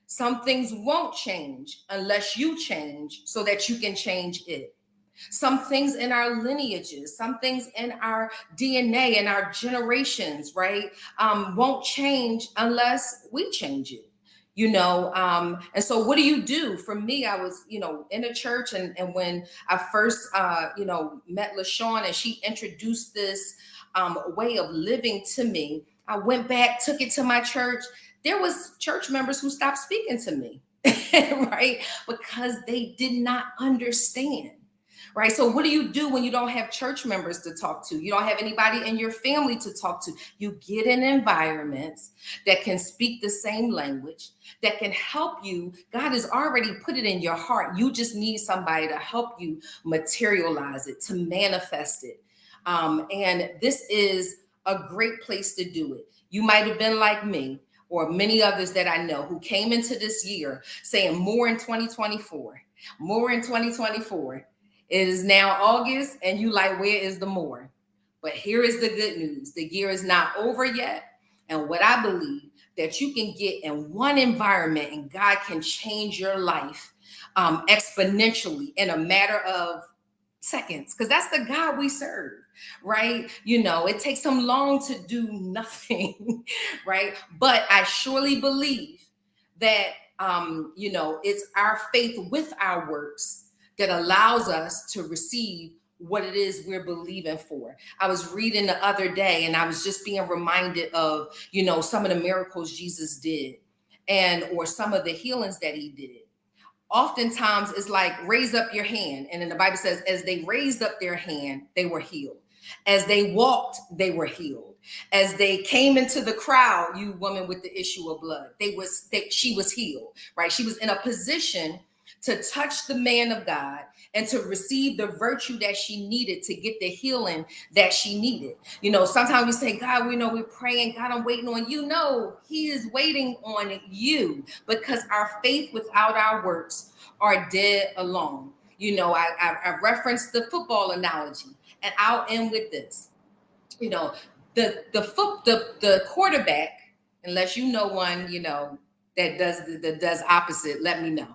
Some things won't change unless you change so that you can change it. Some things in our lineages, some things in our DNA and our generations, right, won't change unless we change it. And so what do you do? For me, I was, in a church, and when I first, met LaShawn, and she introduced this way of living to me, I went back, took it to my church. There was church members who stopped speaking to me, right? Because they did not understand. Right. So what do you do when you don't have church members to talk to? You don't have anybody in your family to talk to. You get in environments that can speak the same language, that can help you. God has already put it in your heart. You just need somebody to help you materialize it, to manifest it. And this is a great place to do it. You might have been like me, or many others that I know, who came into this year saying more in 2024, more in 2024. It is now August, and you like, where is the more? But here is the good news. The year is not over yet. And what I believe, that you can get in one environment and God can change your life exponentially in a matter of seconds, because that's the God we serve, right? It takes him long to do nothing, right? But I surely believe that, it's our faith with our works that allows us to receive what it is we're believing for. I was reading the other day, and I was just being reminded of, some of the miracles Jesus did, or some of the healings that he did. Oftentimes it's like, raise up your hand. And then the Bible says, as they raised up their hand, they were healed. As they walked, they were healed. As they came into the crowd, you woman with the issue of blood, she was healed, right? She was in a position to touch the man of God and to receive the virtue that she needed to get the healing that she needed. You know, sometimes we say, God, we know we're praying, God, I'm waiting on you. No, he is waiting on you, because our faith without our works are dead alone. You know, I referenced the football analogy, and I'll end with this. You know, the quarterback, unless you know one, you know, that does opposite, let me know.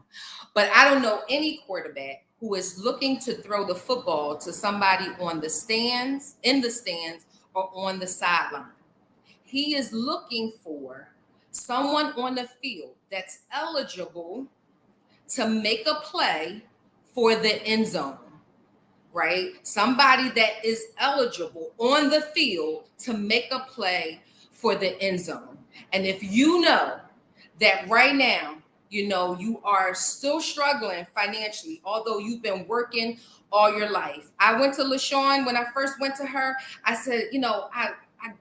But I don't know any quarterback who is looking to throw the football to somebody on the stands, in the stands, or on the sideline. He is looking for someone on the field that's eligible to make a play for the end zone, right? Somebody that is eligible on the field to make a play for the end zone. And if you know that right now, you know, you are still struggling financially, although you've been working all your life. I went to LaShawn when I first went to her. I said, you know,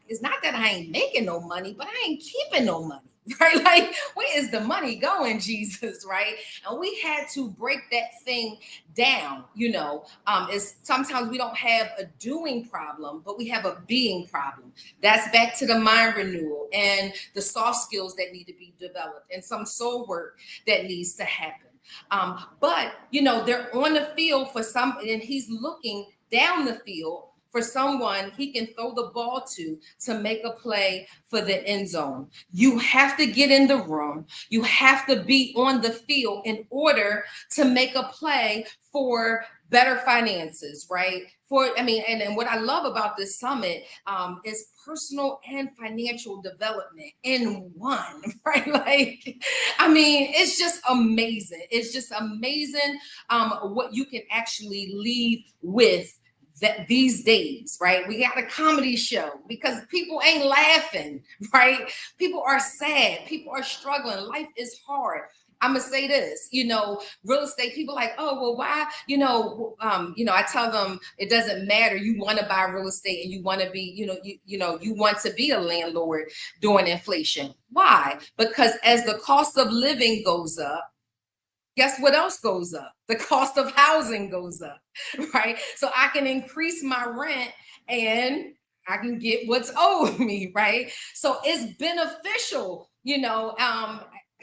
it's not that I ain't making no money, but I ain't keeping no money. Right? Like, where is the money going, Jesus? Right? And we had to break that thing down. You know, is sometimes we don't have a doing problem, but we have a being problem. That's back to the mind renewal and the soft skills that need to be developed and some soul work that needs to happen. But you know, they're on the field for some, and he's looking down the field for someone he can throw the ball to make a play for the end zone. You have to get in the room. You have to be on the field in order to make a play for better finances, right? And what I love about this summit is personal and financial development in one, right? Like, I mean, it's just amazing. It's just amazing what you can actually leave with that these days, right? We got a comedy show because people ain't laughing, right? People are sad. People are struggling. Life is hard. I'm gonna say this, you know, real estate people like, oh, well, why, I tell them it doesn't matter. You want to buy real estate and you want to be, you want to be a landlord during inflation. Why? Because as the cost of living goes up, guess what else goes up? The cost of housing goes up, right? So I can increase my rent and I can get what's owed me, right? So it's beneficial,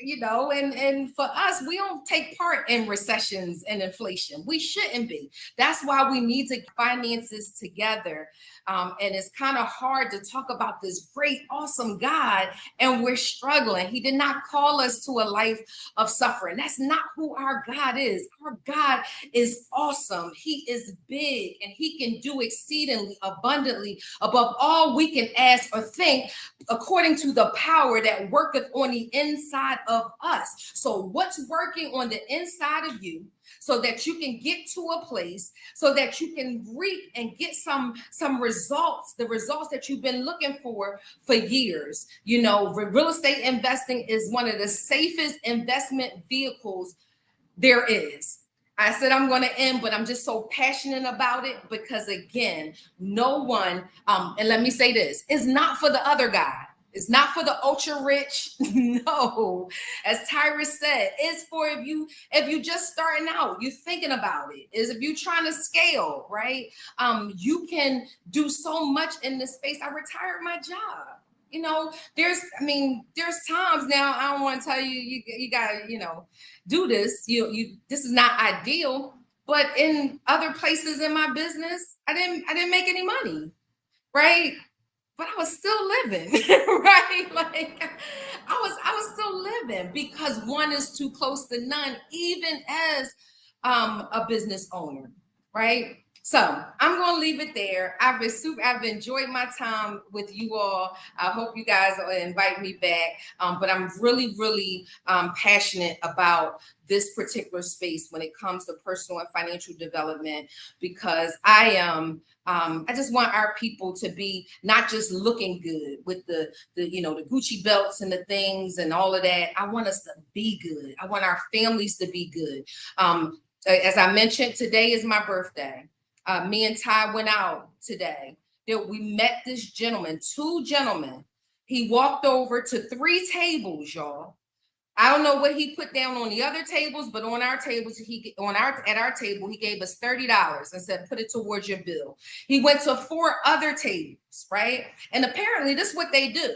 and for us, we don't take part in recessions and inflation. We shouldn't be. That's why we need to get finances together. And it's kind of hard to talk about this great, awesome God, and we're struggling. He did not call us to a life of suffering. That's not who our God is. Our God is awesome. He is big, and he can do exceedingly abundantly above all we can ask or think, according to the power that worketh on the inside of us. So what's working on the inside of you so that you can get to a place so that you can reap and get some results, the results that you've been looking for years. You know, real estate investing is one of the safest investment vehicles there is. I said I'm going to end, but I'm just so passionate about it because, again, no one, and let me say this, it's not for the other guy. It's not for the ultra rich. No, as Terri said, it's for if you just starting out, you're thinking about it. Is if you're trying to scale, right? You can do so much in this space. I retired my job. You know, there's times now. I don't want to tell you, you got to, do this. This is not ideal, but in other places in my business, I didn't make any money, right? But I was still living, right? Like I was still living because one is too close to none, even as a business owner, right? So I'm going to leave it there. I've enjoyed my time with you all. I hope you guys will invite me back. But I'm really, really passionate about this particular space when it comes to personal and financial development, because I just want our people to be not just looking good with the Gucci belts and the things and all of that. I want us to be good. I want our families to be good. As I mentioned, today is my birthday. Me and Ty went out today. that we met this gentleman, two gentlemen. He walked over to three tables, y'all. I don't know what he put down on the other tables, but on our tables, at our table, he gave us $30 and said, put it towards your bill. He went to four other tables, right? And apparently this is what they do.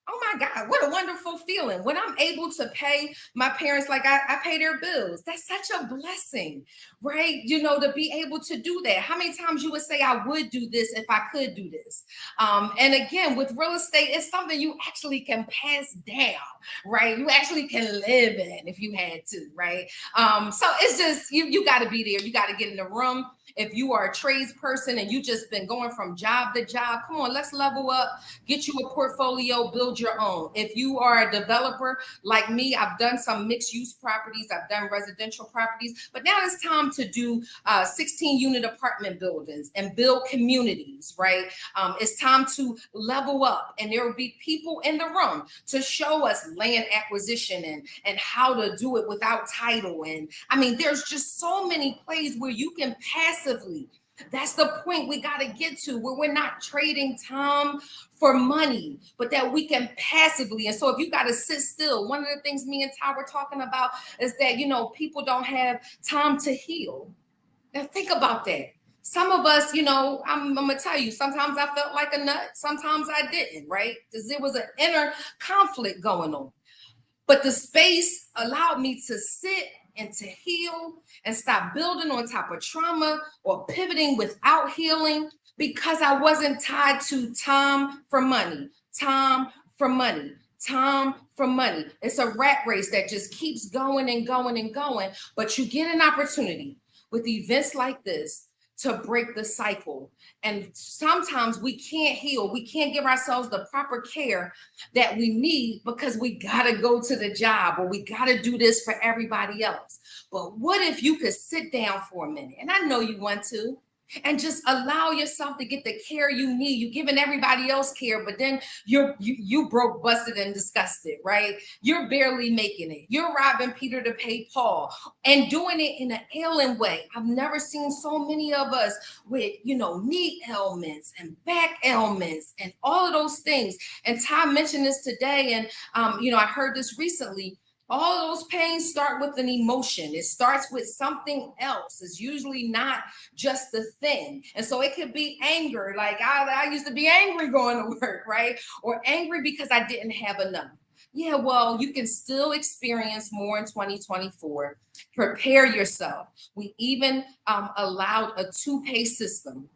Oh my God, what a wonderful feeling. When I'm able to pay my parents like I pay their bills, that's such a blessing, right? To be able to do that. How many times you would say, I would do this if I could do this? And again, with real estate, it's something you actually can pass down, right? You actually can live in if you had to, right? So it's just, you got to be there. You got to get in the room. If you are a tradesperson and you just been going from job to job, come on, let's level up, get you a portfolio, build your own. If you are a developer like me, I've done some mixed use properties, I've done residential properties, but now it's time to do 16 unit apartment buildings and build communities, right? It's time to level up, and there will be people in the room to show us land acquisition and how to do it without title. And I mean, there's just so many plays where you can passively. That's the point we got to get to, where we're not trading time for money, but that we can passively. And so if you got to sit still, one of the things me and Ty were talking about is that, people don't have time to heal. Now think about that. Some of us, I'm going to tell you, sometimes I felt like a nut. Sometimes I didn't, right? Because there was an inner conflict going on. But the space allowed me to sit and to heal and stop building on top of trauma or pivoting without healing, because I wasn't tied to time for money, time for money, time for money. It's a rat race that just keeps going and going and going. But you get an opportunity with events like this to break the cycle. And sometimes we can't heal. We can't give ourselves the proper care that we need because we got to go to the job or we got to do this for everybody else. But what if you could sit down for a minute? And I know you want to. And just allow yourself to get the care you need. You're giving everybody else care, but then you broke, busted, and disgusted, right? You're barely making it. You're robbing Peter to pay Paul and doing it in an ailing way. I've never seen so many of us with, knee ailments and back ailments and all of those things. And Ty mentioned this today, and I heard this recently. All of those pains start with an emotion. It starts with something else. It's usually not just the thing. And so it could be anger. Like I used to be angry going to work, right? Or angry because I didn't have enough. Yeah, well, you can still experience more in 2024. Prepare yourself. We even allowed a 2-pay system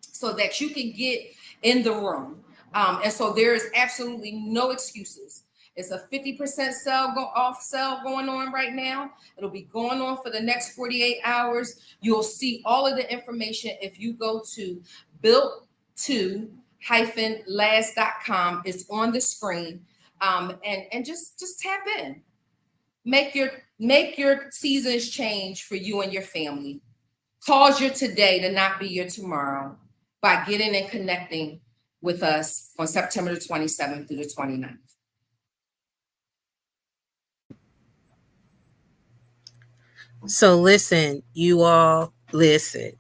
so that you can get in the room. And so there is absolutely no excuses. It's a 50% off sale going on right now. It'll be going on for the next 48 hours. You'll see all of the information if you go to built2-last.com. It's on the screen. And just tap in. Make your seasons change for you and your family. Cause your today to not be your tomorrow by getting and connecting with us on September the 27th through the 29th. So listen, you all listen.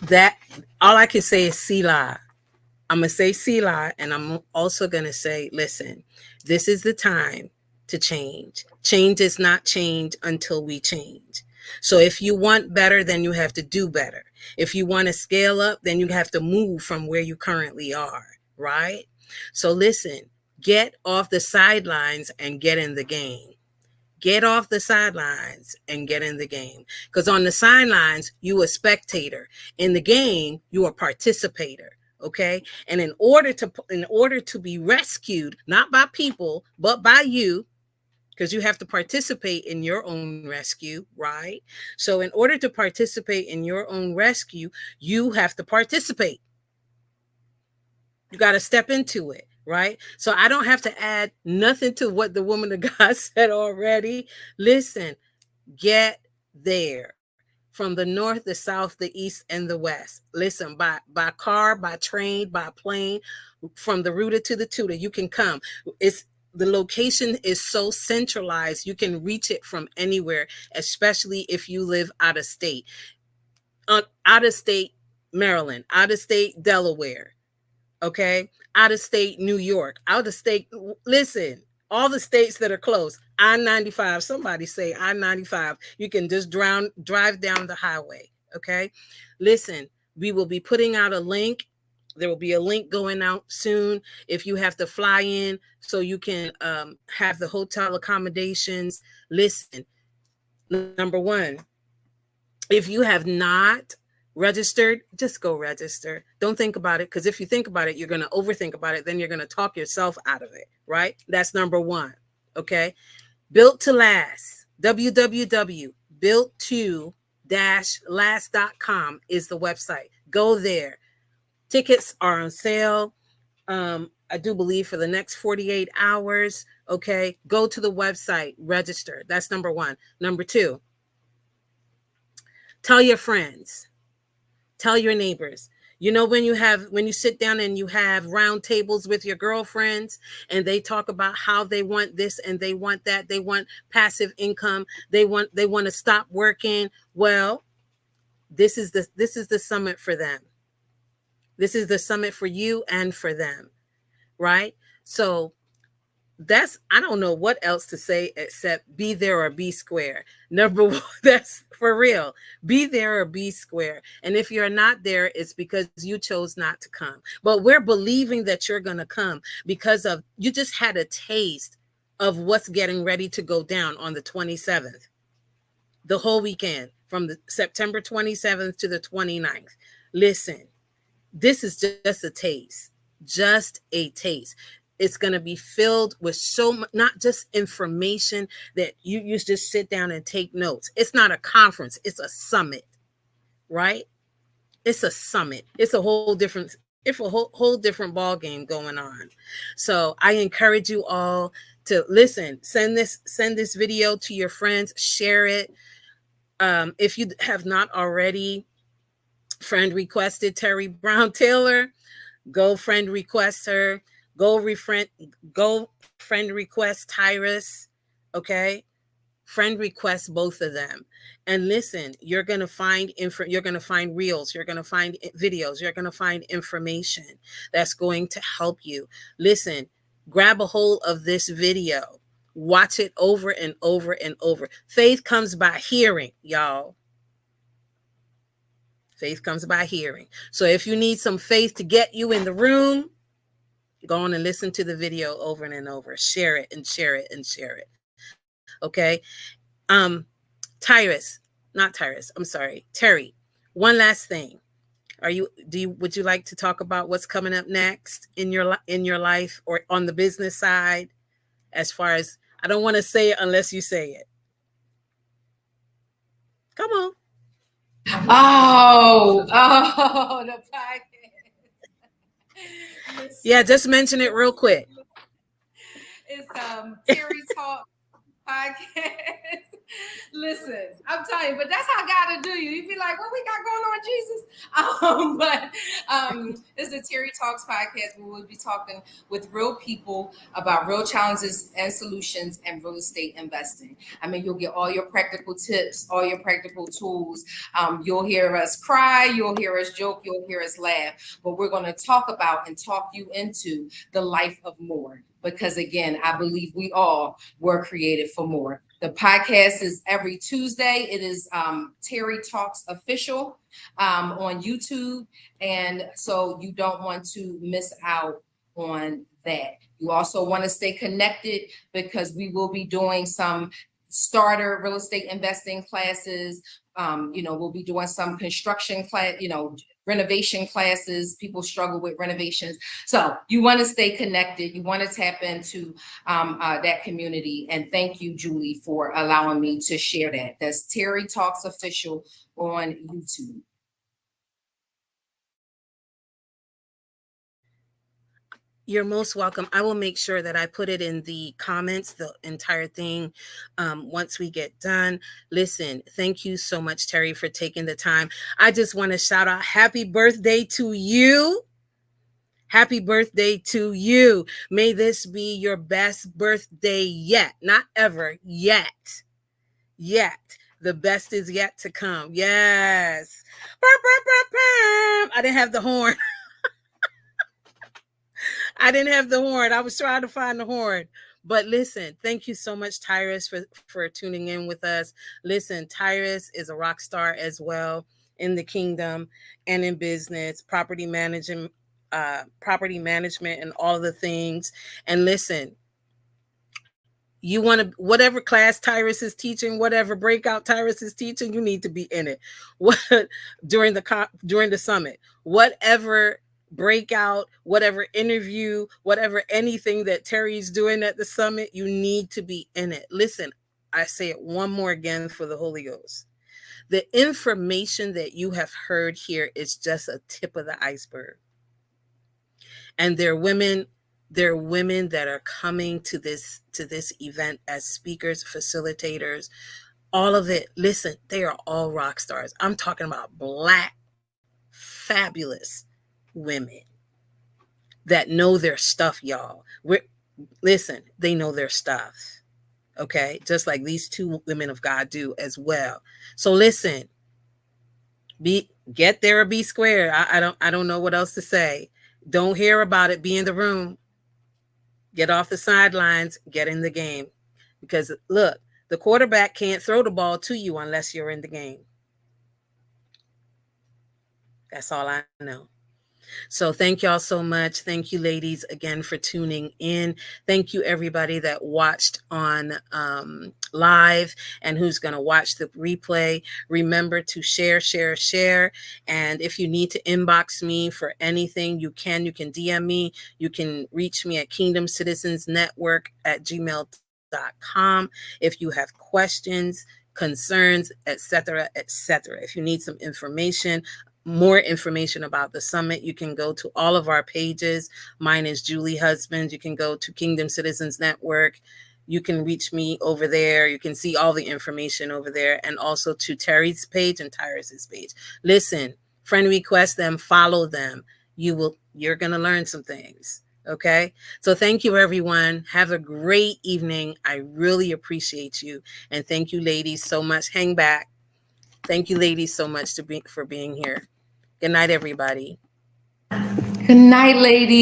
That all I can say is Selah. I'm going to say Selah, and I'm also going to say, listen, this is the time to change. Change is not change until we change. So if you want better, then you have to do better. If you want to scale up, then you have to move from where you currently are, right? So listen, get off the sidelines and get in the game. Get off the sidelines and get in the game. Because on the sidelines, you a spectator. In the game, you a participator. Okay. And in order to be rescued, not by people, but by you, because you have to participate in your own rescue, right? So in order to participate in your own rescue, you have to participate. You got to step into it, right? So I don't have to add nothing to what the woman of God said already. Listen, get there. From the north, the south, the east, and the west. Listen, by car, by train, by plane, from the rooter to the tutor, you can come. The location is so centralized, you can reach it from anywhere, especially if you live out of state. Out of state, Maryland, out of state, Delaware, okay, out of state, New York, out of state. Listen, all the states that are close, I-95. Somebody say I-95. You can just drive down the highway, okay? Listen, we will be putting out a link. There will be a link going out soon if you have to fly in so you can have the hotel accommodations. Listen, number one, if you have not registered, just go register. Don't think about it, because if you think about it, you're going to overthink about it. Then you're going to talk yourself out of it, right? That's number one. Okay. Built to Last, www.built2-last.com is the website. Go there. Tickets are on sale. I do believe for the next 48 hours. Okay. Go to the website, register. That's number one. Number two, tell your friends, tell your neighbors. You know, when you sit down and you have round tables with your girlfriends and they talk about how they want this and they want that, they want passive income, they want to stop working. Well, this is the summit for them. This is the summit for you and for them, right? So I don't know what else to say except be there or be square. Number one, that's for real. Be there or be square. And if you're not there, it's because you chose not to come. But we're believing that you're going to come because of you just had a taste of what's getting ready to go down on the 27th, the whole weekend from the September 27th to the 29th. Listen, this is just a taste, just a taste. It's going to be filled with so much, not just information that you just sit down and take notes. It's not a conference. It's a summit, right? It's a summit. It's a whole different ball game going on. So I encourage you all to listen, send this video to your friends, share it. If you have not already friend requested Terri Brown Taylor, go friend request her. Go friend request Tyrus. Okay. Friend request both of them. And listen, you're going to find reels, you're going to find videos, you're going to find information that's going to help you. Listen, grab a hold of this video. Watch it over and over and over. Faith comes by hearing, y'all. Faith comes by hearing. So if you need some faith to get you in the room, go on and listen to the video over and over. Share it and share it and share it. Okay. Terri, one last thing. Would you like to talk about what's coming up next in your life or on the business side? As far as, I don't want to say it unless you say it. Come on. Oh, the podcast. Yeah, just mention it real quick. It's Terri Talk podcast. Listen, I'm telling you, but that's how God will do you. You'd be like, what we got going on, Jesus? It's the Terri Talks podcast where we'll be talking with real people about real challenges and solutions and real estate investing. I mean, you'll get all your practical tips, all your practical tools. You'll hear us cry, you'll hear us joke, you'll hear us laugh, but we're going to talk about and talk you into the life of more. Because again, I believe we all were created for more. The podcast is every Tuesday. It is Terri Talks Official on YouTube. And so you don't want to miss out on that. You also want to stay connected because we will be doing some starter real estate investing classes. We'll be doing some construction class, renovation classes. People struggle with renovations. So you want to stay connected. You want to tap into that community. And thank you, Julie, for allowing me to share that. That's Terri Talks Official on YouTube. You're most welcome. I will make sure that I put it in the comments, the entire thing, once we get done. Listen, thank you so much, Terri, for taking the time. I just want to shout out happy birthday to you. Happy birthday to you. May this be your best birthday yet. Not ever, yet. The best is yet to come. Yes. Burp, burp, burp, burp. I didn't have the horn. I didn't have the horn. I was trying to find the horn. But listen, thank you so much, Tyrus, for tuning in with us. Listen, Tyrus is a rock star as well in the kingdom and in business, property management, and all the things. And listen, you want to, whatever class Tyrus is teaching, whatever breakout Tyrus is teaching, you need to be in it. What during the summit, whatever breakout, whatever interview, whatever anything that Terry's doing at the summit, you need to be in it. Listen, I say it one more again for the Holy Ghost. The information that you have heard here is just a tip of the iceberg. And there are women that are coming to this event as speakers, facilitators, all of it. Listen, they are all rock stars. I'm talking about Black, fabulous women that know their stuff, y'all. Listen, they know their stuff. Okay, just like these two women of God do as well. So listen, get there or be square. I don't know what else to say. Don't hear about it. Be in the room. Get off the sidelines. Get in the game. Because look, the quarterback can't throw the ball to you unless you're in the game. That's all I know. So thank y'all so much. Thank you, ladies, again for tuning in. Thank you, everybody that watched on live and who's going to watch the replay. Remember to share. And if you need to inbox me for anything, you can DM me. You can reach me at kingdomcitizensnetwork@gmail.com if you have questions, concerns, etc. If you need some information, more information about the summit, you can go to all of our pages. Mine is Julie Husbands. You can go to Kingdom Citizens Network. You can reach me over there. You can see all the information over there, and also to Terry's page and Tyrus's page. Listen, friend request them, follow them. You're going to learn some things. Okay. So thank you, everyone. Have a great evening. I really appreciate you. And thank you, ladies, so much. Hang back. Thank you, ladies, so much for being here. Good night, everybody. Good night, ladies.